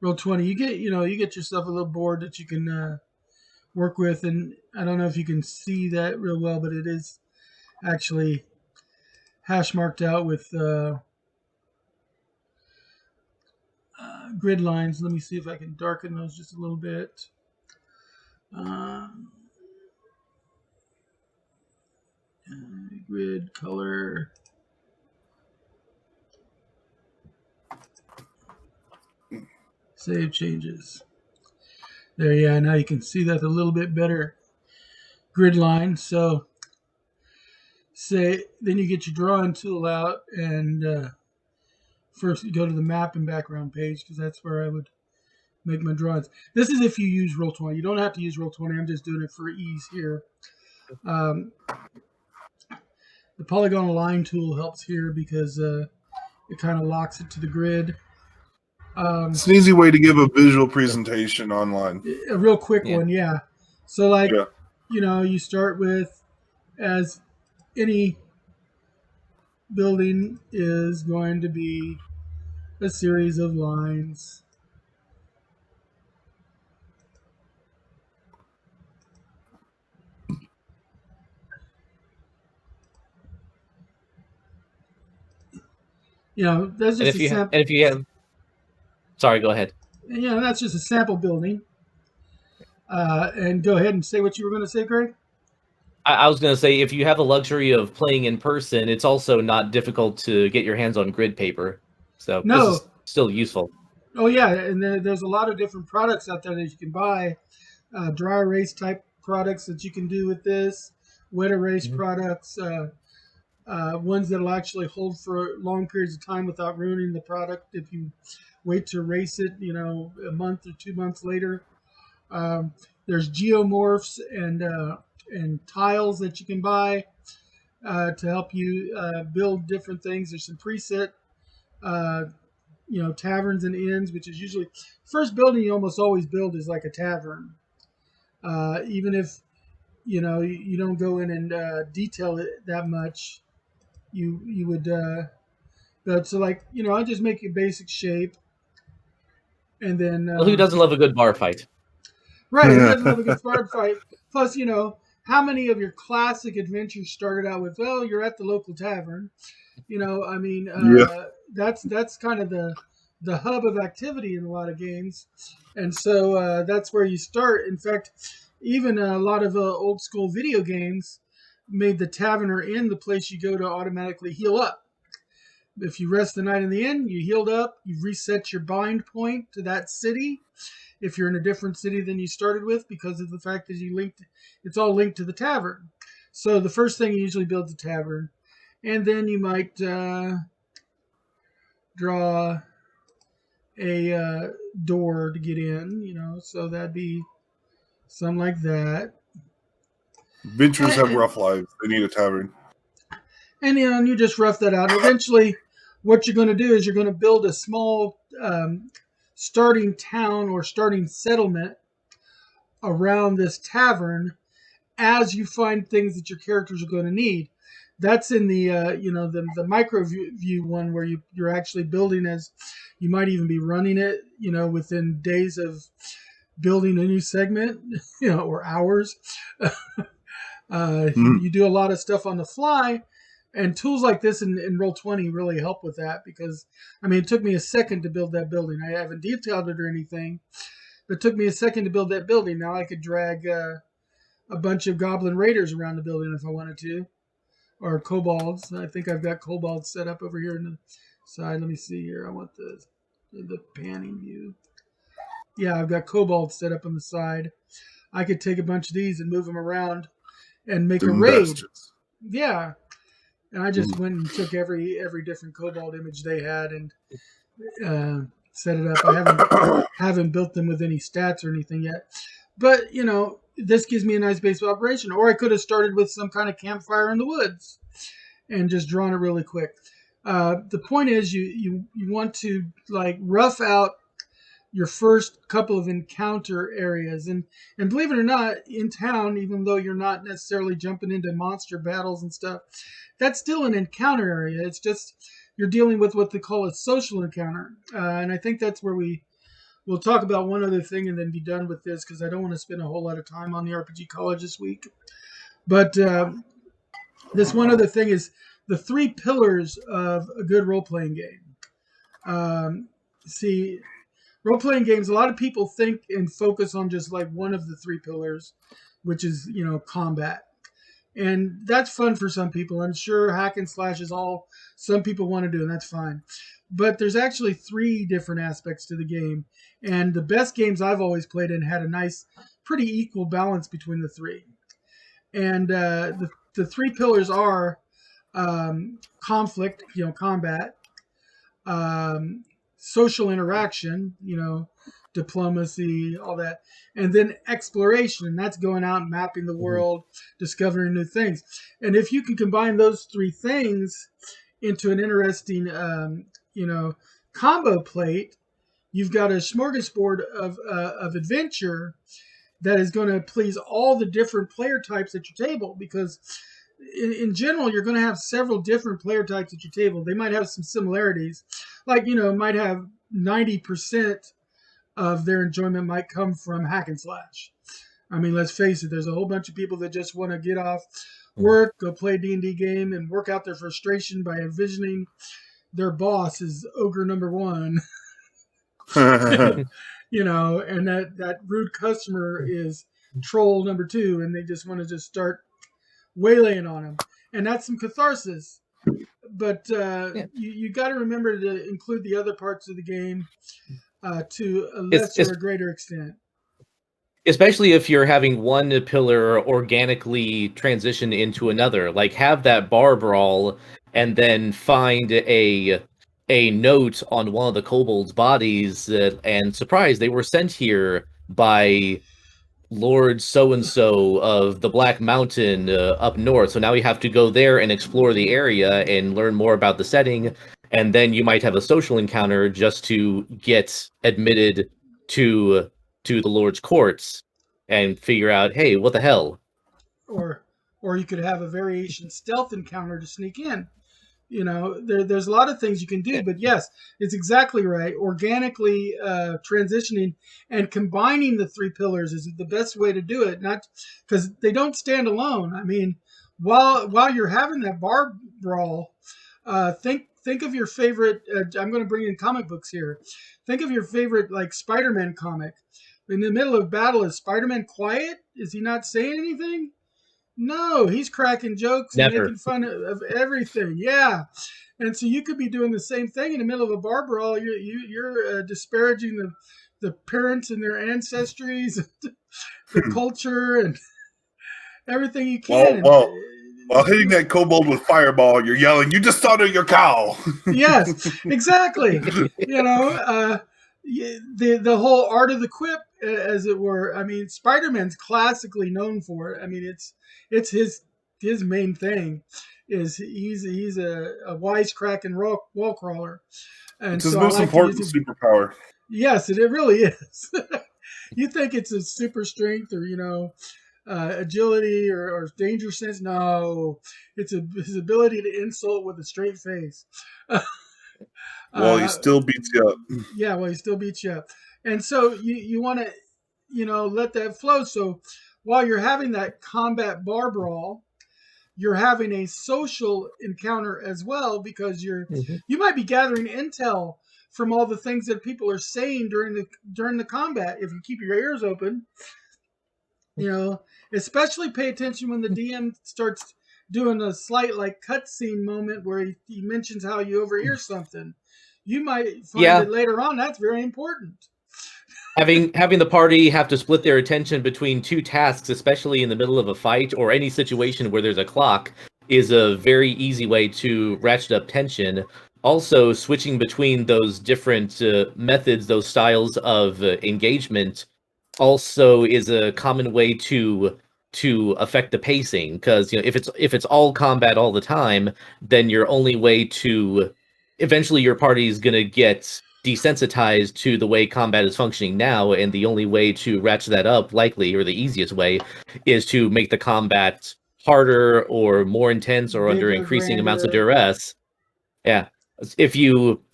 Roll20, you get yourself a little board that you can work with, and I don't know if you can see that real well, but it is actually hash marked out with grid lines. Let me see if I can darken those just a little bit. Grid color. Save changes. There, yeah, now you can see that a little bit better grid line. So then you get your drawing tool out, and first you go to the map and background page because that's where I would make my drawings. This is if you use Roll20. You don't have to use Roll20. I'm just doing it for ease here. The polygonal line tool helps here because it kind of locks it to the grid. It's an easy way to give a visual presentation online. A real quick one, yeah. So you start with, as any building is going to be, a series of lines. That's just a sample. And if you have, sorry, go ahead. And that's just a sample building. And go ahead and say what you were going to say, Greg. I was going to say, if you have the luxury of playing in person, it's also not difficult to get your hands on grid paper. So this is still useful. Oh, yeah. And there's a lot of different products out there that you can buy. Dry erase type products that you can do with this. Wet erase products. Ones that will actually hold for long periods of time without ruining the product if you wait to erase it, a month or 2 months later. There's geomorphs and tiles that you can buy to help you build different things. There's some preset, taverns and inns, which is usually first building you almost always build is like a tavern, even if you don't go in and detail it that much. You would, but so like I just make a basic shape, and then Well, who doesn't love a good bar fight? right, who doesn't love a good sword fight? Plus, how many of your classic adventures started out with, well, you're at the local tavern. I mean, Yeah. that's kind of the hub of activity in a lot of games, and so that's where you start. In fact, even a lot of old school video games made the tavern or inn the place you go to automatically heal up. If you rest the night in the inn, you healed up, you reset your bind point to that city. If you're in a different city than you started with, because of the fact that it's all linked to the tavern. So the first thing you usually build is a tavern, and then you might draw a door to get in. So that'd be something like that. Adventurers have rough lives. They need a tavern. And you just rough that out. Eventually, what you're going to do is you're going to build a small starting town or starting settlement around this tavern as you find things that your characters are going to need. That's in the the micro view one where you're actually building as you might even be running it within days of building a new segment or hours. You do a lot of stuff on the fly, and tools like this in Roll20 really help with that, because it took me a second to build that building. I haven't detailed it or anything, but it took me a second to build that building. Now I could drag a bunch of goblin raiders around the building if I wanted to, or kobolds. I think I've got kobolds set up over here on the side. Let me see here. I want the panning view. Yeah, I've got kobolds set up on the side. I could take a bunch of these and move them around and make a raid. Bastards. Yeah. And I just went and took every different kobold image they had and set it up. I haven't built them with any stats or anything yet. But, this gives me a nice base of operation. Or I could have started with some kind of campfire in the woods and just drawn it really quick. The point is you want to rough out your first couple of encounter areas. And believe it or not, in town, even though you're not necessarily jumping into monster battles and stuff, that's still an encounter area. It's just you're dealing with what they call a social encounter. And I think that's where we'll talk about one other thing and then be done with this, because I don't want to spend a whole lot of time on the RPG College this week. But this one other thing is the 3 pillars of a good role-playing game. Role-playing games, a lot of people think and focus on just one of the 3 pillars, which is, combat. And that's fun for some people. I'm sure hack and slash is all some people want to do, and that's fine. But there's actually 3 different aspects to the game. And the best games I've always played in had a nice, pretty equal balance between the 3. And the 3 pillars are conflict, combat, social interaction, diplomacy, all that, and then exploration, and that's going out and mapping the world, discovering new things. And if you can combine those 3 things into an interesting, combo plate, you've got a smorgasbord of adventure that is going to please all the different player types at your table, because in general, you're going to have several different player types at your table. They might have some similarities, might have 90% of their enjoyment might come from hack and slash. Let's face it, there's a whole bunch of people that just want to get off work, go play a D&D game, and work out their frustration by envisioning their boss as ogre number 1. And that rude customer is troll number 2, and they just want to just start waylaying on them. And that's some catharsis. But you got to remember to include the other parts of the game to a lesser or greater extent. Especially if you're having one pillar organically transition into another, have that bar brawl and then find a note on one of the kobolds' bodies, and surprise, they were sent here by Lord so-and-so of the Black Mountain up north. So now you have to go there and explore the area and learn more about the setting. And then you might have a social encounter just to get admitted to the Lord's courts and figure out, hey, what the hell? Or you could have a variation stealth encounter to sneak in. There's a lot of things you can do, but yes, it's exactly right. Organically transitioning and combining the three pillars is the best way to do it. Not because they don't stand alone. I mean, while you're having that bar brawl, think of your favorite. I'm going to bring in comic books here. Think of your favorite like Spider-Man comic. In the middle of battle, is Spider-Man quiet? Is he not saying anything? No, he's cracking jokes and Never. making fun of everything. Yeah, and so you could be doing the same thing in the middle of a bar brawl. You're disparaging the parents and their ancestries, the culture, and everything you can. While hitting that kobold with fireball, you're yelling, "You just slaughtered your cow!" Yes, exactly. The whole art of the quip, as it were. I mean, Spider-Man's classically known for it. I mean, it's his main thing is he's a wisecracking wall crawler, and It's his so most I like important to use him. superpower. Yes, it really is. You think it's a super strength or agility or danger sense? No, it's his ability to insult with a straight face. Well, he still beats you up. Yeah, well, he still beats you up, and so you want to let that flow. So while you're having that combat bar brawl, you're having a social encounter as well because you might be gathering intel from all the things that people are saying during the combat. If you keep your ears open, especially pay attention when the DM starts doing a slight like cutscene moment where he mentions how you overhear something. You might find that later on that's very important. Having the party have to split their attention between two tasks, especially in the middle of a fight or any situation where there's a clock, is a very easy way to ratchet up tension. Also, switching between those different methods, those styles of engagement, also is a common way to affect the pacing. Because if it's all combat all the time, then your only way to eventually your party is gonna get desensitized to the way combat is functioning now, and the only way to ratchet that up, likely, or the easiest way, is to make the combat harder or more intense or under increasing amounts of duress. Yeah.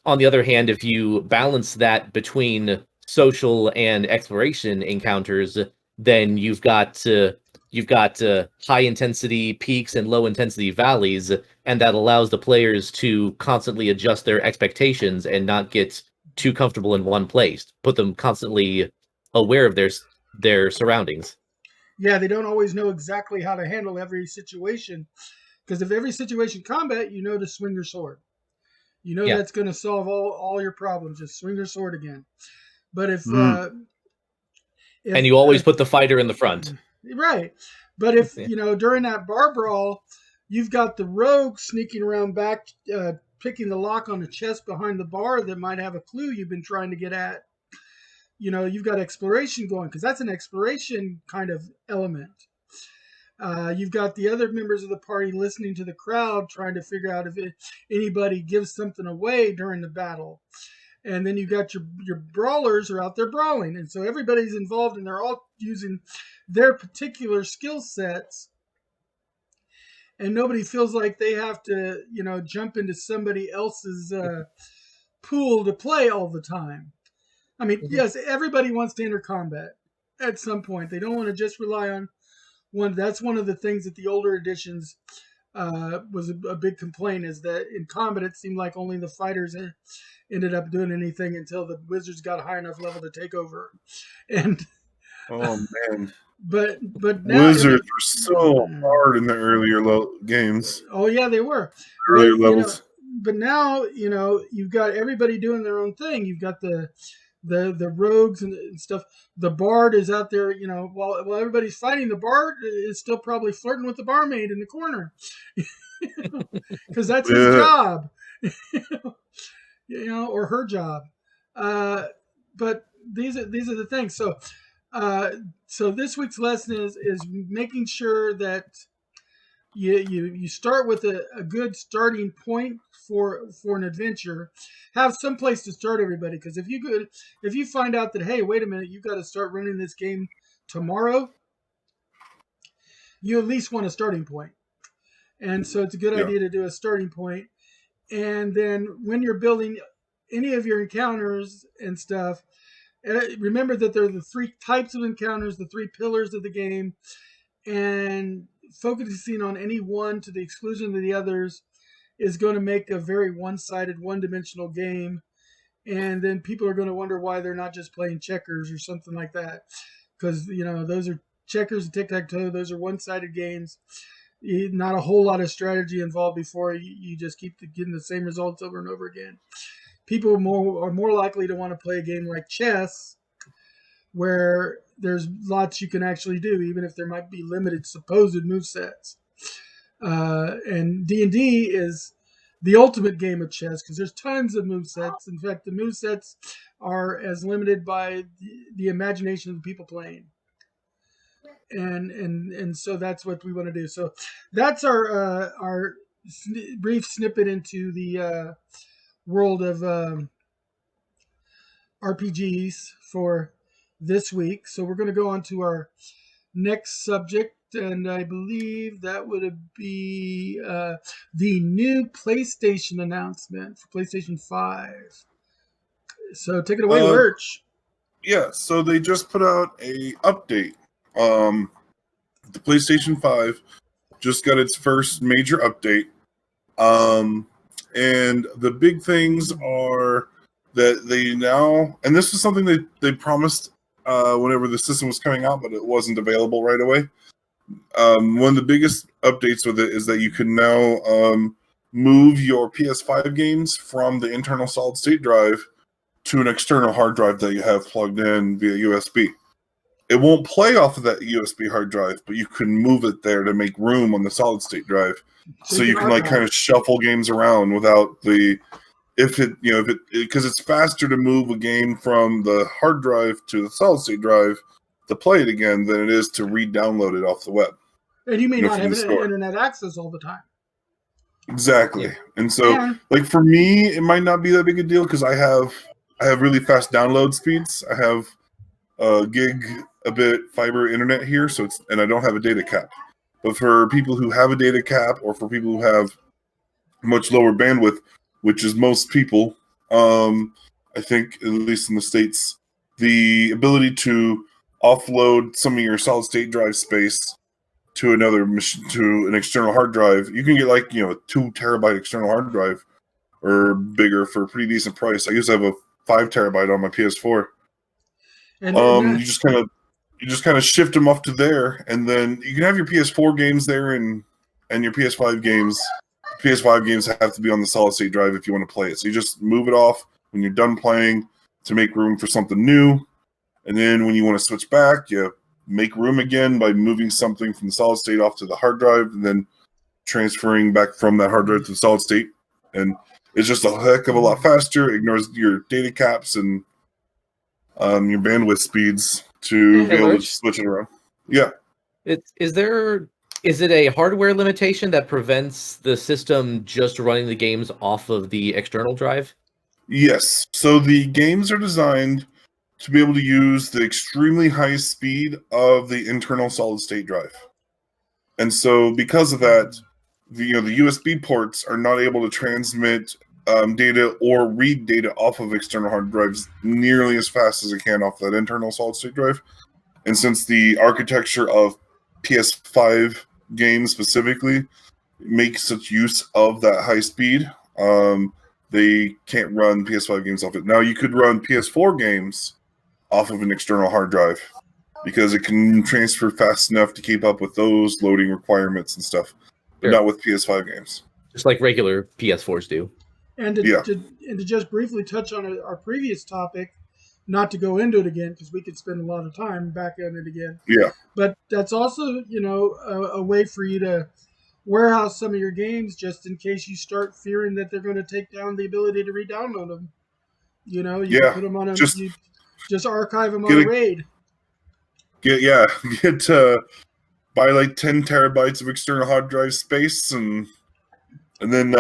On the other hand, if you balance that between social and exploration encounters, then you've got high intensity peaks and low intensity valleys, and that allows the players to constantly adjust their expectations and not get too comfortable in one place. Put them constantly aware of their surroundings. Yeah, they don't always know exactly how to handle every situation, because if every situation combat, to swing your sword. That's going to solve all your problems. Just swing your sword again. But if and you always put the fighter in the front, right? But if during that bar brawl, you've got the rogue sneaking around back, picking the lock on the chest behind the bar that might have a clue you've been trying to get at. You've got exploration going because that's an exploration kind of element. You've got the other members of the party listening to the crowd, trying to figure out if anybody gives something away during the battle. And then you've got your brawlers are out there brawling. And so everybody's involved and they're all using their particular skill sets. And nobody feels like they have to, jump into somebody else's pool to play all the time. I mean, yes, everybody wants to enter combat at some point. They don't want to just rely on one. That's one of the things that the older editions was a big complaint, is that in combat it seemed like only the fighters ended up doing anything until the wizards got a high enough level to take over. And oh man, but now wizards were so hard in the earlier games. Oh yeah, they were Earlier levels. But now you've got everybody doing their own thing. You've got the rogues and stuff. The bard is out there, while everybody's fighting. The bard is still probably flirting with the barmaid in the corner, because that's his job, or her job. But these are the things. So So this week's lesson is making sure that you start with a good starting point for an adventure. Have some place to start, everybody, because if you find out that, hey, wait a minute, you got to start running this game tomorrow, you at least want a starting point. And so it's a good idea to do a starting point. And then when you're building any of your encounters and stuff, remember that there are the three types of encounters, the three pillars of the game, and focusing on any one to the exclusion of the others is going to make a very one-sided, one-dimensional game. And then people are going to wonder why they're not just playing checkers or something like that, because those are checkers and tic-tac-toe. Those are one-sided games. Not a whole lot of strategy involved before you just keep getting the same results over and over again. People are more likely to want to play a game like chess, where there's lots you can actually do, even if there might be limited supposed move sets. And D&D is the ultimate game of chess because there's tons of move sets. In fact, the move sets are as limited by the imagination of the people playing. And so that's what we want to do. So that's our brief snippet into the world of RPGs for this week. So we're going to go on to our next subject, and I believe that would be the new PlayStation announcement for PlayStation 5. So take it away, Lurch. Yeah, so they just put out a update. The PlayStation 5 just got its first major update. And the big things are that they now, and this was something they promised whenever the system was coming out, but it wasn't available right away. One of the biggest updates with it is that you can now move your PS5 games from the internal solid state drive to an external hard drive that you have plugged in via USB. It won't play off of that USB hard drive, but you can move it there to make room on the solid state drive. So you can kind of shuffle games around without because it's faster to move a game from the hard drive to the solid state drive to play it again than it is to re-download it off the web. And you may not have internet access all the time. Exactly. Yeah. And so, for me, it might not be that big a deal because I have really fast download speeds. I have gigabit fiber internet here, and I don't have a data cap. But for people who have a data cap, or for people who have much lower bandwidth, which is most people, I think, at least in the States, the ability to offload some of your solid state drive space to another machine, to an external hard drive, you can get a 2 terabyte external hard drive or bigger for a pretty decent price. I used to have a 5 terabyte on my PS4. And you just kind of shift them up to there, and then you can have your PS4 games there and your PS5 games. PS5 games have to be on the solid state drive if you want to play it. So you just move it off when you're done playing to make room for something new. And then when you want to switch back, you make room again by moving something from the solid state off to the hard drive and then transferring back from that hard drive to the solid state. And it's just a heck of a lot faster. It ignores your data caps and your bandwidth speeds to be able to switch it around. Yeah. Is it a hardware limitation that prevents the system just running the games off of the external drive? Yes. So the games are designed to be able to use the extremely high speed of the internal solid state drive. And so because of that, the USB ports are not able to transmit data or read data off of external hard drives nearly as fast as it can off that internal solid state drive. And since the architecture of PS5 games specifically makes such use of that high speed, they can't run PS5 games off it. Now you could run PS4 games off of an external hard drive because it can transfer fast enough to keep up with those loading requirements and stuff, but not with PS5 games. Just like regular PS4s do. And to just briefly touch on our previous topic, not to go into it again because we could spend a lot of time back on it again. Yeah. But that's also, a way for you to warehouse some of your games just in case you start fearing that they're going to take down the ability to re-download them. You can put them on you just archive them on a RAID. get buy like 10 terabytes of external hard drive space and then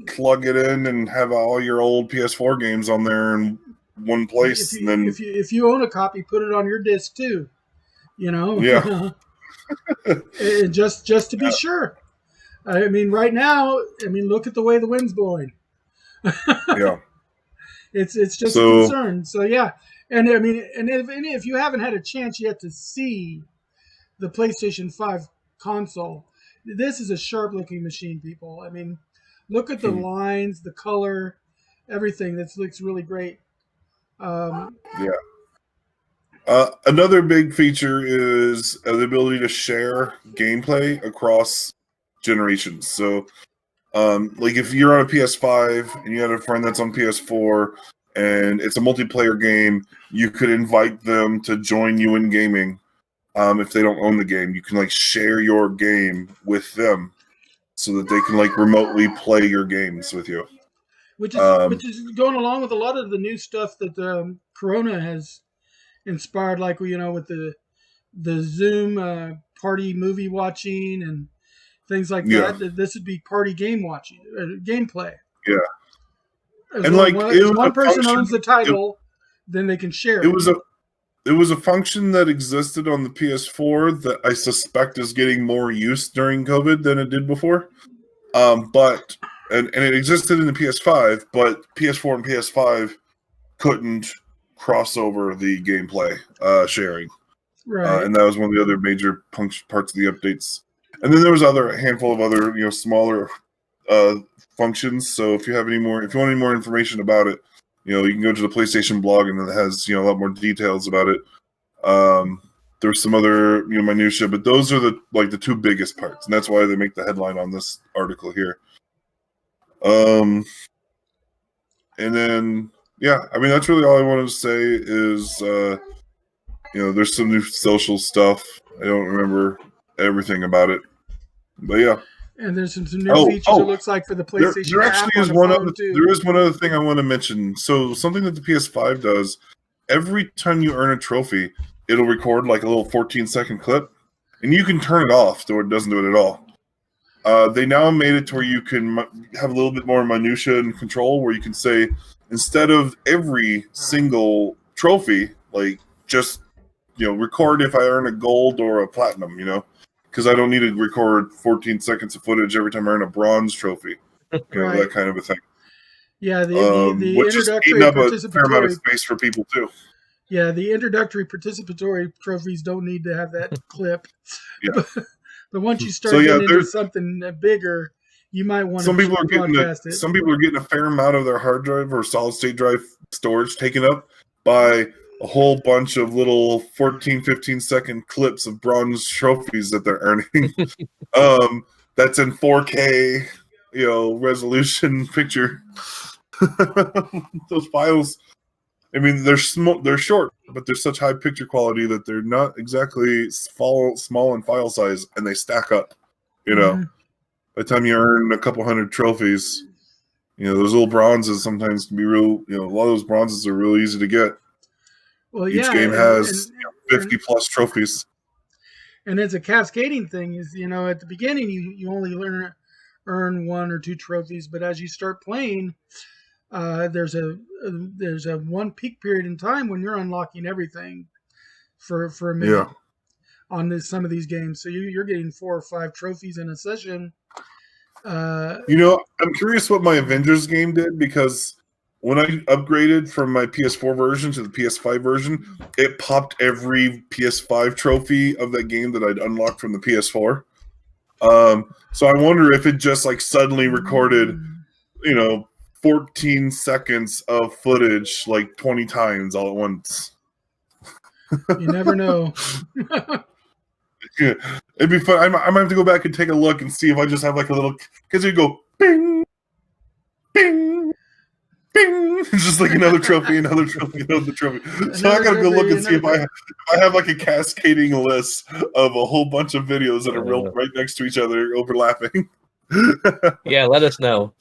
plug it in and have all your old PS4 games on there in one place. If you own a copy, put it on your disc too. Yeah. just to be sure. I mean, right now, look at the way the wind's blowing. Yeah. It's just a concern. So yeah, and if you haven't had a chance yet to see the PlayStation 5 console, this is a sharp-looking machine, people. I mean, look at the lines, the color, everything. This looks really great. Another big feature is the ability to share gameplay across generations. So, like if you're on a PS5 and you had a friend that's on PS4 and it's a multiplayer game, you could invite them to join you in gaming. If they don't own the game, you can like share your game with them so that they can like remotely play your games with you. Which is going along with a lot of the new stuff that Corona has inspired, like with the Zoom party movie watching and things like that. This would be party game watching, gameplay. Yeah, As one person owns the title, then they can share it. It was a function that existed on the PS4 that I suspect is getting more use during COVID than it did before. But it existed in the PS5, but PS4 and PS5 couldn't cross over the gameplay sharing. Right. And that was one of the other major parts of the updates. And then there was a handful of other smaller functions. So if you want any more information about it, you can go to the PlayStation blog, and it has a lot more details about it. There's some other minutia, but those are the two biggest parts, and that's why they make the headline on this article here. And then that's really all I wanted to say is there's some new social stuff. I don't remember everything about it, but yeah. And there's some new features. It looks like for the PlayStation. There actually is there is one other thing I want to mention. So something that the PS5 does, every time you earn a trophy, it'll record like a little 14-second clip, and you can turn it off so it doesn't do it at all. They now made it to where you can have a little bit more minutia and control, where you can say, instead of every single trophy, like just record if I earn a gold or a platinum, because I don't need to record 14 seconds of footage every time I earn a bronze trophy, right. That kind of a thing. Yeah, the which is eating up a fair amount of space for people too. Yeah, the introductory participatory trophies don't need to have that clip. Yeah. But once you start getting into something bigger, you might want to broadcast it. Some people are getting a fair amount of their hard drive or solid state drive storage taken up by a whole bunch of little 14, 15-second clips of bronze trophies that they're earning. That's in 4K, resolution picture. Those files, they're short, but they're such high picture quality that they're not exactly small in file size, and they stack up. By the time you earn a couple hundred trophies, those little bronzes sometimes can be real. A lot of those bronzes are really easy to get. Well, each game has 50 plus trophies, and it's a cascading thing. Is at the beginning you only earn one or two trophies, but as you start playing, there's a one peak period in time when you're unlocking everything for a minute on some of these games. So you're getting 4 or 5 trophies in a session. I'm curious what my Avengers game did, because when I upgraded from my PS4 version to the PS5 version, it popped every PS5 trophy of that game that I'd unlocked from the PS4. So I wonder if it just suddenly recorded, 14 seconds of footage 20 times all at once. You never know. It'd be fun. I might have to go back and take a look and see if I just have a little, because you go bing, bing, bing. It's just another trophy, another trophy, another trophy. So I gotta go look and see if I have a cascading list of a whole bunch of videos that are right next to each other, overlapping. Yeah, let us know.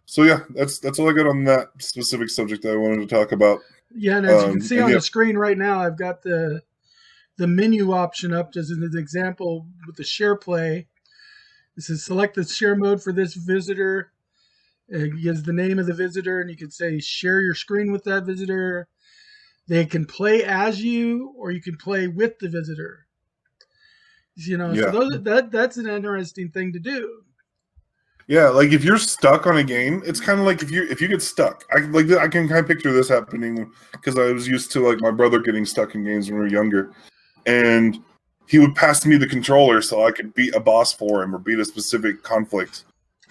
So yeah, that's all I got on that specific subject that I wanted to talk about. Yeah, and as you can see And on yeah, the screen right now, I've got the menu option up just as an example with the share play. It says select the share mode for this visitor. It gives the name of the visitor, and you can say share your screen with that visitor. They can play as you, or you can play with the visitor. So yeah, that's an interesting thing to do. yeah. Like if you're stuck on a game, it's kind of like if you get stuck. I can kind of picture this happening because I was used to like my brother getting stuck in games when we were younger, and he would pass me the controller so I could beat a boss for him or beat a specific conflict.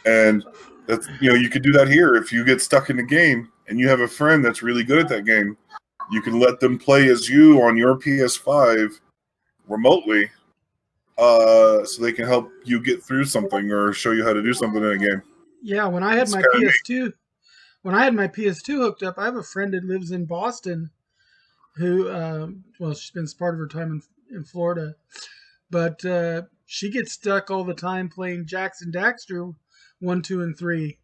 And that's you could do that here if you get stuck in a game and you have a friend that's really good at that game. You can let them play as you on your PS5 remotely, so they can help you get through something or show you how to do something in a game. Yeah, when I had It's my kind of neat. PS2 hooked up, I have a friend that lives in Boston who, she spends part of her time in Florida, but she gets stuck all the time playing Jax and Daxter 1, 2, and 3,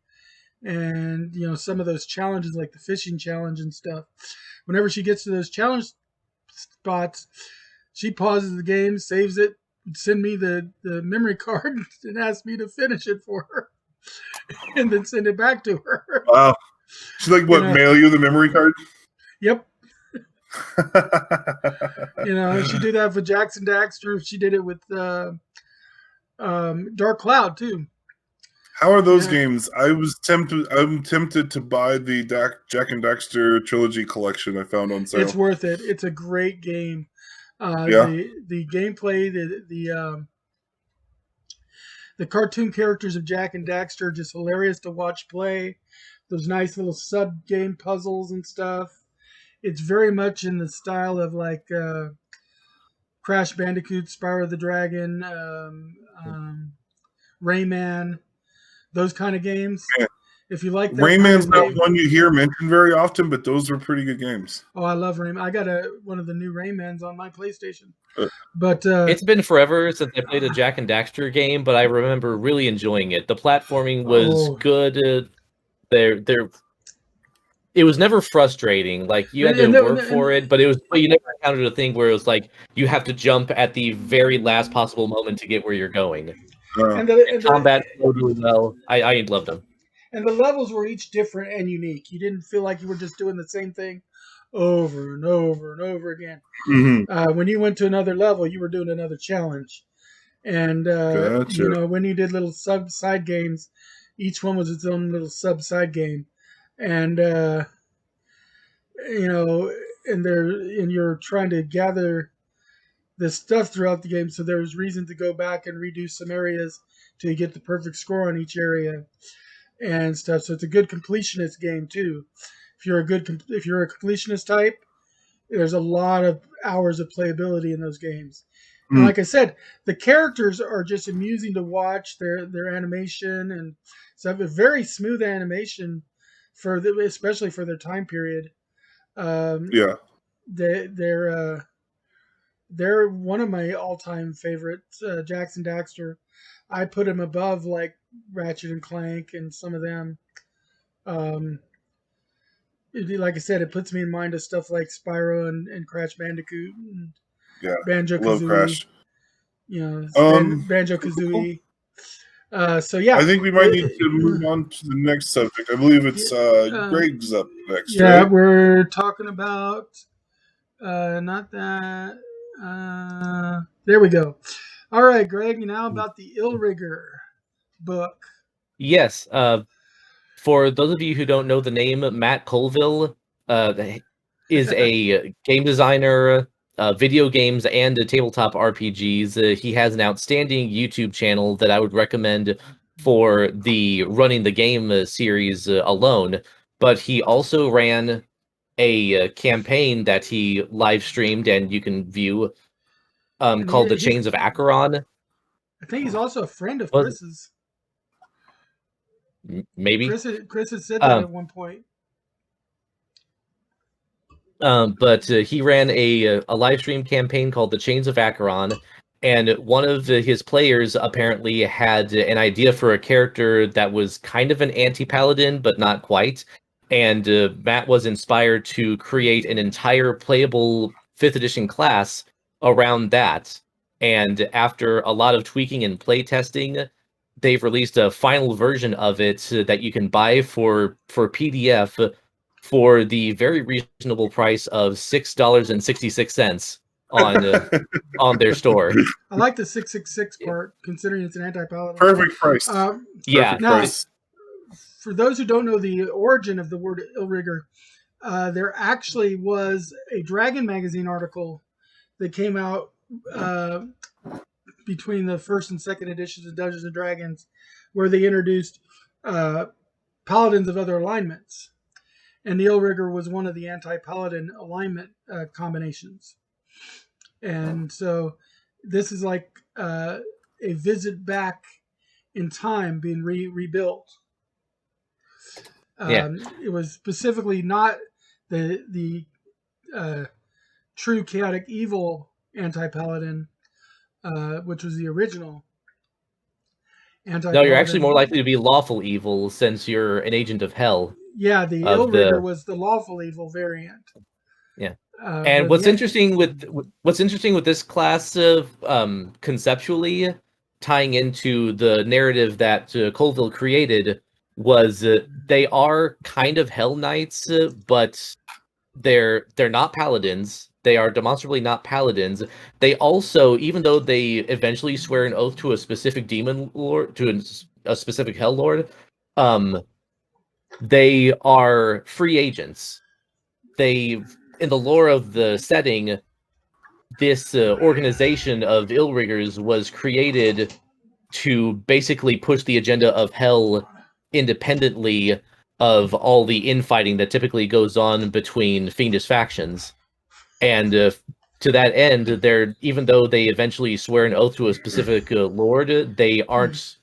and some of those challenges like the fishing challenge and stuff. Whenever she gets to those challenge spots, she pauses the game, saves it, send me the memory card, and ask me to finish it for her, and then send it back to her. Wow. She's like, what, mail you the memory card? Yep. She did that for Jackson Daxter. She did it with Dark Cloud too. How are those games? I'm tempted to buy the Jack and Daxter trilogy collection I found on sale. It's worth it. It's a great game. Yeah. The gameplay, the cartoon characters of Jack and Daxter are just hilarious to watch play. Those nice little sub game puzzles and stuff. It's very much in the style of like Crash Bandicoot, Spyro the Dragon, Rayman, those kind of games. Yeah. If you like that Rayman's kind of not one you hear mentioned very often, but those are pretty good games. Oh, I love Rayman. I got one of the new Raymans on my PlayStation. But it's been forever since I played a Jack and Daxter game, but I remember really enjoying it. The platforming was good. It was never frustrating. Like you had to work for it, but you never encountered a thing where it was like you have to jump at the very last possible moment to get where you're going. And combat really well. I loved them. And the levels were each different and unique. You didn't feel like you were just doing the same thing over and over and over again. Mm-hmm. When you went to another level, you were doing another challenge. And gotcha. When you did little side games, each one was its own little side game. And and you're trying to gather the stuff throughout the game, so there's reason to go back and redo some areas till you get the perfect score on each area and stuff. So it's a good completionist game too. If you're a completionist type, there's a lot of hours of playability in those games. And like I said, the characters are just amusing to watch. Their animation and stuff, a very smooth animation especially for their time period. Yeah, they're one of my all-time favorites, Jackson Daxter. I put him above like Ratchet and Clank and some of them. Like I said, it puts me in mind of stuff like Spyro and Crash Bandicoot and Banjo-Kazooie. Banjo-Kazooie. So yeah, I think we might need to move on to the next subject. I believe it's Greg's up next. Yeah, right? We're talking about not that. There we go. All right, Greg. Now about the Illrigger book. Yes. For those of you who don't know the name, Matt Colville is a game designer. Video games and tabletop RPGs. He has an outstanding YouTube channel that I would recommend for the running the game series alone. But he also ran a campaign that he live streamed and you can view called The Chains of Acheron. I think he's also a friend of Chris's. Maybe Chris has said that at one point. But he ran a live stream campaign called The Chains of Acheron, and one of his players apparently had an idea for a character that was kind of an anti-paladin, but not quite. and Matt was inspired to create an entire playable 5th edition class around that. And after a lot of tweaking and playtesting, they've released a final version of it that you can buy for PDF for the very reasonable price of $6.66 on their store. I like the 666 part, considering it's an anti-paladin. Perfect price. Yeah. Now, price. for those who don't know the origin of the word Illrigger, there actually was a Dragon magazine article that came out between the first and second editions of Dungeons and Dragons, where they introduced paladins of other alignments, and the Illrigger was one of the anti-paladin alignment combinations. And so this is like a visit back in time, being rebuilt. It was specifically not the true chaotic evil anti-paladin, which was the original anti-paladin. No, you're actually more likely to be lawful evil since you're an agent of hell. Yeah, the Illrigger was the lawful evil variant. Yeah. And what's interesting with this class of conceptually tying into the narrative that Colville created was they are kind of Hell Knights, but they're not paladins. They are demonstrably not paladins. They also, even though they eventually swear an oath to a specific demon lord, to a specific hell lord, they are free agents. In the lore of the setting, this organization of Illriggers was created to basically push the agenda of hell independently of all the infighting that typically goes on between fiendish factions. And to that end, even though they eventually swear an oath to a specific lord, they aren't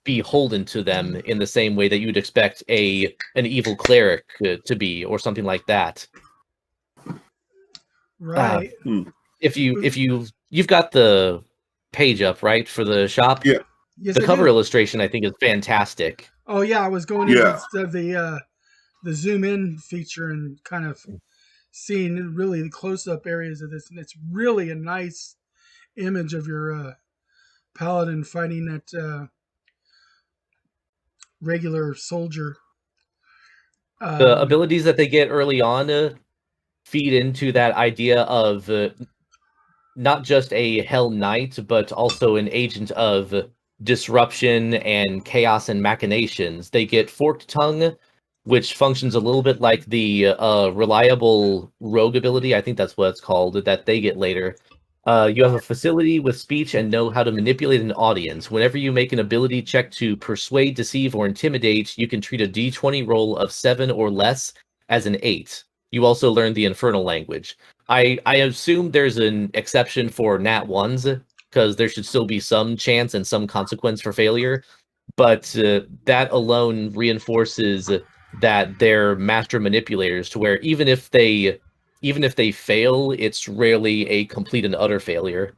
beholden to them in the same way that you'd expect an evil cleric to be, or something like that. Right. If you've got the page up, right, for the shop? Yeah. Yes, the cover illustration, I think, is fantastic. Oh yeah, I was going into the zoom in feature and kind of seeing really the close up areas of this, and it's really a nice image of your paladin fighting that regular soldier. The abilities that they get early on feed into that idea of not just a Hell Knight, but also an agent of disruption and chaos and machinations. They get Forked Tongue, which functions a little bit like the reliable rogue ability. I think that's what it's called, that they get later. You have a facility with speech and know how to manipulate an audience. Whenever you make an ability check to persuade, deceive, or intimidate, you can treat a d20 roll of 7 or less as an 8. You also learn the Infernal language. I assume there's an exception for Nat 1s, because there should still be some chance and some consequence for failure. But that alone reinforces that they're master manipulators, to where even if they fail, it's rarely a complete and utter failure.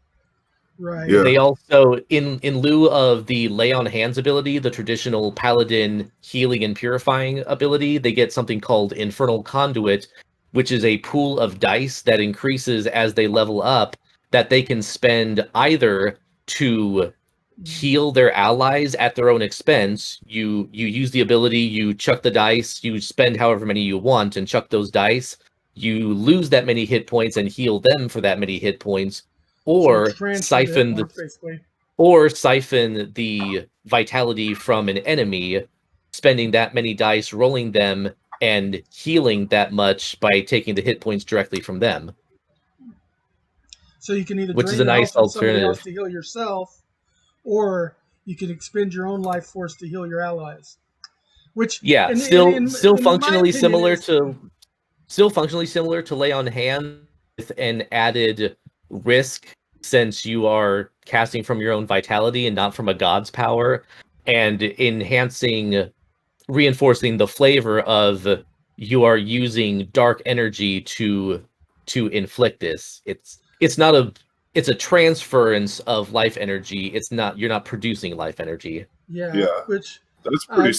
Right. Yeah. They also, in lieu of the lay on hands ability, the traditional paladin healing and purifying ability, they get something called Infernal Conduit, which is a pool of dice that increases as they level up, that they can spend either to heal their allies at their own expense. You use the ability, you chuck the dice, you spend however many you want and chuck those dice. You lose that many hit points and heal them for that many hit points, or siphon the vitality from an enemy, spending that many dice, rolling them, and healing that much by taking the hit points directly from them. So you can either which drain is a nice health from somebody else alternative to heal yourself, or you can expend your own life force to heal your allies. Which still functionally similar to lay on hand, with an added risk, since you are casting from your own vitality and not from a god's power, and reinforcing the flavor of you are using dark energy to inflict this. It's a transference of life energy. You're not producing life energy. Yeah. Which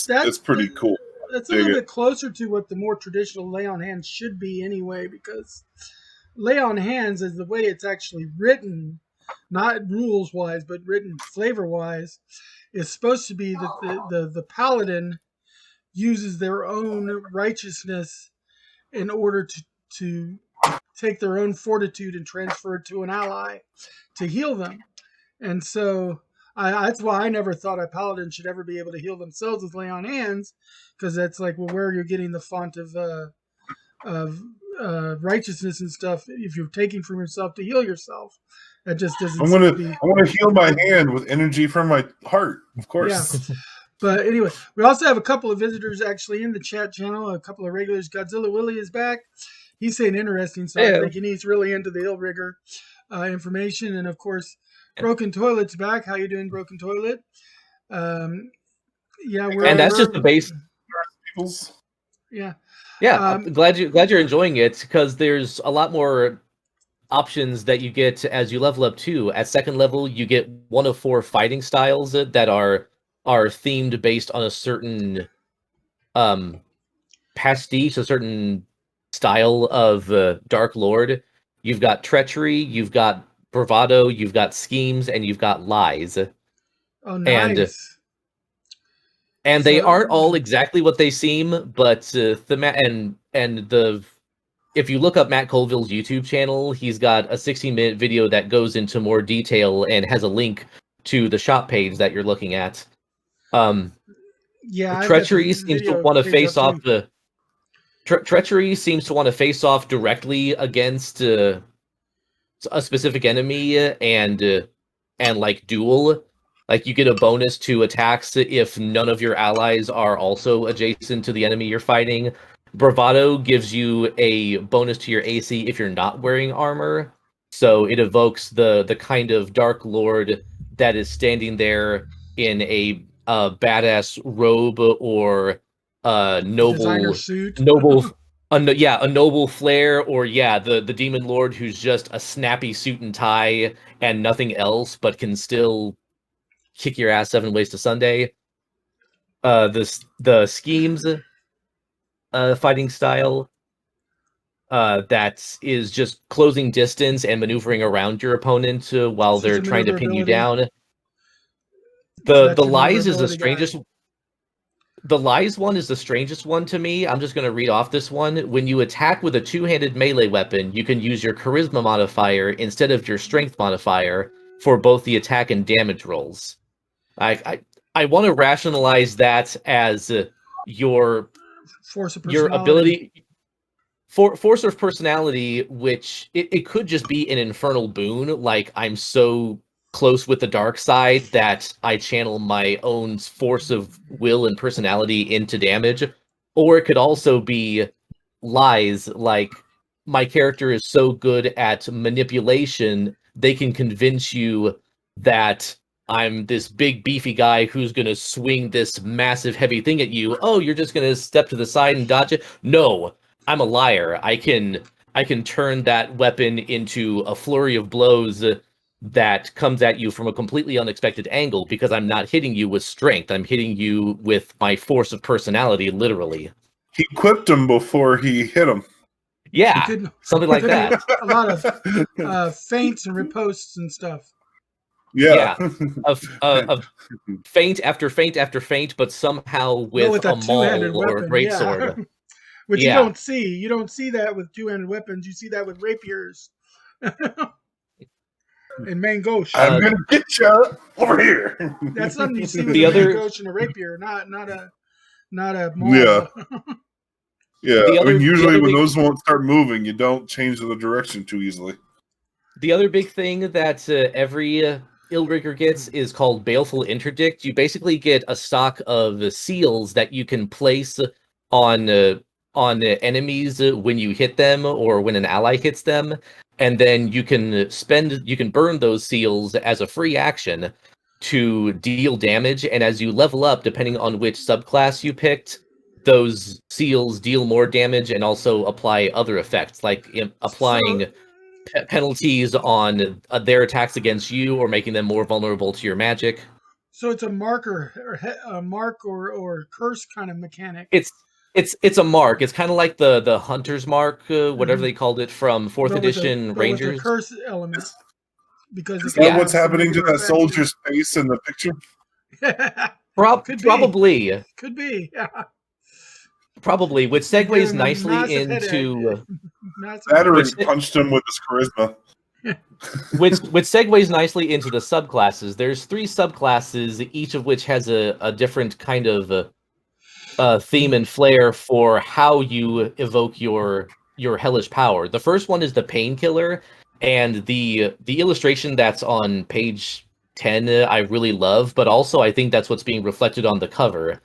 that's pretty cool. that's a little bit closer to what the more traditional lay on hands should be anyway, because lay on hands is the way it's actually written, not rules wise, but written flavor wise, is supposed to be that the paladin uses their own righteousness in order to take their own fortitude and transfer it to an ally to heal them. And so that's why I never thought a paladin should ever be able to heal themselves with lay on hands, because that's like, well, where are you getting the font of righteousness and stuff if you're taking from yourself to heal yourself? That just doesn't. I want to heal my hand with energy from my heart, of course. Yeah. But anyway, we also have a couple of visitors actually in the chat channel. A couple of regulars. Godzilla Willie is back. He's saying interesting stuff. I think he's really into the Illrigger information. And of course, Broken Toilet's back. How you doing, Broken Toilet? Yeah, and that's just the base. Yeah. Yeah, I'm glad you're enjoying it, because there's a lot more options that you get as you level up too. At second level, you get one of 4 fighting styles that are themed based on a certain pastiche, a certain style of Dark Lord. You've got treachery, you've got bravado, you've got schemes, and you've got lies. Oh, nice. And they aren't all exactly what they seem, but if you look up Matt Colville's YouTube channel, he's got a 16-minute video that goes into more detail and has a link to the shop page that you're looking at. Treachery seems to want to face off Treachery seems to want to face off directly against a specific enemy and like duel. Like, you get a bonus to attacks if none of your allies are also adjacent to the enemy you're fighting. Bravado gives you a bonus to your AC if you're not wearing armor. So it evokes the kind of Dark Lord that is standing there in a badass robe or noble suit. a noble flare, or the Demon Lord who's just a snappy suit and tie and nothing else, but can still kick your ass 7 ways to Sunday. The schemes fighting style that is just closing distance and maneuvering around your opponent while they're trying to pin you down. The lies is the strangest. The lies one is the strangest one to me. I'm just going to read off this one. When you attack with a 2-handed melee weapon, you can use your charisma modifier instead of your strength modifier for both the attack and damage rolls. I want to rationalize that as your force of your ability, force of personality, which it could just be an infernal boon, like I'm so close with the dark side that I channel my own force of will and personality into damage. Or it could also be lies, like my character is so good at manipulation, they can convince you that I'm this big beefy guy who's going to swing this massive heavy thing at you. Oh, you're just going to step to the side and dodge it? No, I'm a liar. I can turn that weapon into a flurry of blows that comes at you from a completely unexpected angle, because I'm not hitting you with strength. I'm hitting you with my force of personality, literally. He equipped him before he hit him. Yeah, something like that. A lot of feints and ripostes and stuff. Yeah. Of feint after feint after feint, but somehow with a maul or a greatsword. Which you don't see. You don't see that with 2-handed weapons. You see that with rapiers. And mangosh. I'm gonna get you over here. That's something you see with a mangosh and a rapier, not a maul. Yeah. Yeah. Usually when those won't start moving, you don't change the direction too easily. The other big thing that every Illrigger gets is called Baleful Interdict. You basically get a stock of seals that you can place on enemies when you hit them or when an ally hits them, and then you can burn those seals as a free action to deal damage. And as you level up, depending on which subclass you picked, those seals deal more damage and also apply other effects, like applying penalties on their attacks against you or making them more vulnerable to your magic. So it's a marker or a mark or curse kind of mechanic. It's a mark. It's kind of like the hunter's mark, whatever Hmm. they called it from fourth edition But with a Rangers. curse element Is, because it is can that Yeah, what's have some happening to negative that effects. soldier's face in the picture? Could be. probably. Could be. Yeah. Probably, which You're segues giving a nicely massive headache. into Massive That or which he headache. punched him with his charisma. which segues nicely into the subclasses. There's three subclasses, each of which has a different kind of theme and flair for how you evoke your hellish power. The first one is the painkiller, and the illustration that's on page 10 I really love, but also I think that's what's being reflected on the cover.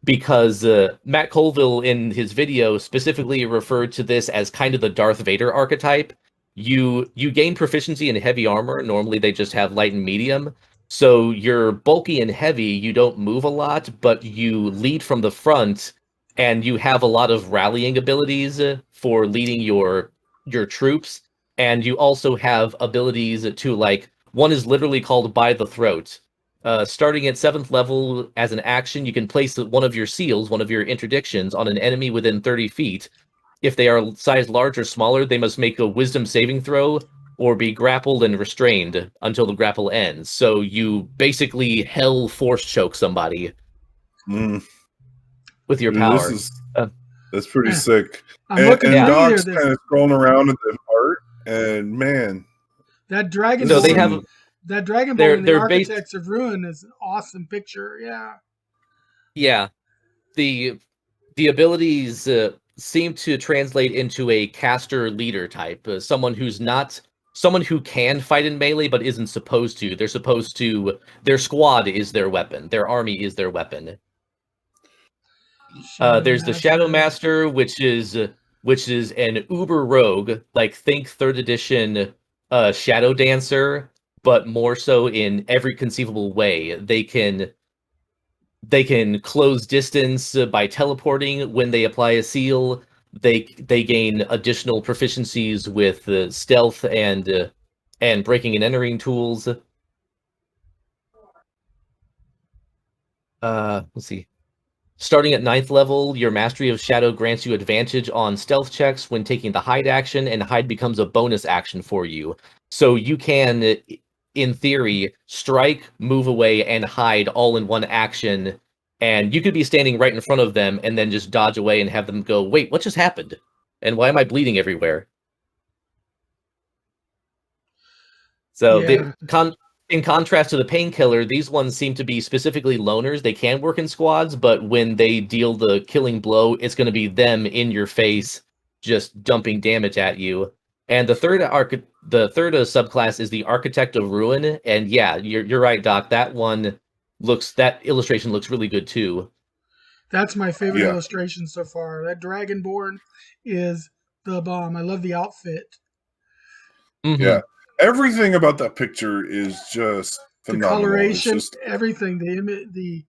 Because Matt Colville in his video specifically referred to this as kind of the Darth Vader archetype. You gain proficiency in heavy armor. Normally they just have light and medium. So you're bulky and heavy, you don't move a lot, but you lead from the front and you have a lot of rallying abilities for leading your troops. And you also have abilities to like one is literally called by the throat. Starting at 7th level as an action, you can place one of your seals, one of your interdictions, on an enemy within 30 feet. If they are sized large or smaller, they must make a wisdom saving throw or be grappled and restrained until the grapple ends. So you basically hell force choke somebody Mm, with your dude, power. Uh, that's pretty Yeah. sick. I'm looking And Yeah. through here. Doc's kind of scrolling around at the art, and man, That this so is they dragonborn, have some. that dragonborn they're in the they're based Architects of Ruin is an awesome picture. Yeah. yeah. The the abilities seem to translate into a caster leader type, someone who's not someone who can fight in melee but isn't supposed to. They're supposed to. Their squad is their weapon. Their army is their weapon. Shadow There's the Shadow Master. Master, which is an uber rogue, like think third edition Shadow Dancer, but more so in every conceivable way. They can close distance by teleporting when they apply a seal. They gain additional proficiencies with stealth and breaking and entering tools. Let's see. Starting at 9th level, your Mastery of Shadow grants you advantage on stealth checks when taking the hide action, and hide becomes a bonus action for you. So you can, in theory, strike, move away, and hide all in one action. And you could be standing right in front of them and then just dodge away and have them go, wait, what just happened? And why am I bleeding everywhere? So Yeah. in contrast to the painkiller, these ones seem to be specifically loners. They can work in squads, but when they deal the killing blow, it's going to be them in your face, just dumping damage at you. And the third subclass is the Architect of Ruin. And yeah, you're right, Doc. That illustration looks really good too. That's my favorite Yeah, illustration so far. That Dragonborn is the bomb. I love the outfit. Mm-hmm. yeah. Everything about that picture is just The phenomenal. It's coloration, just everything, the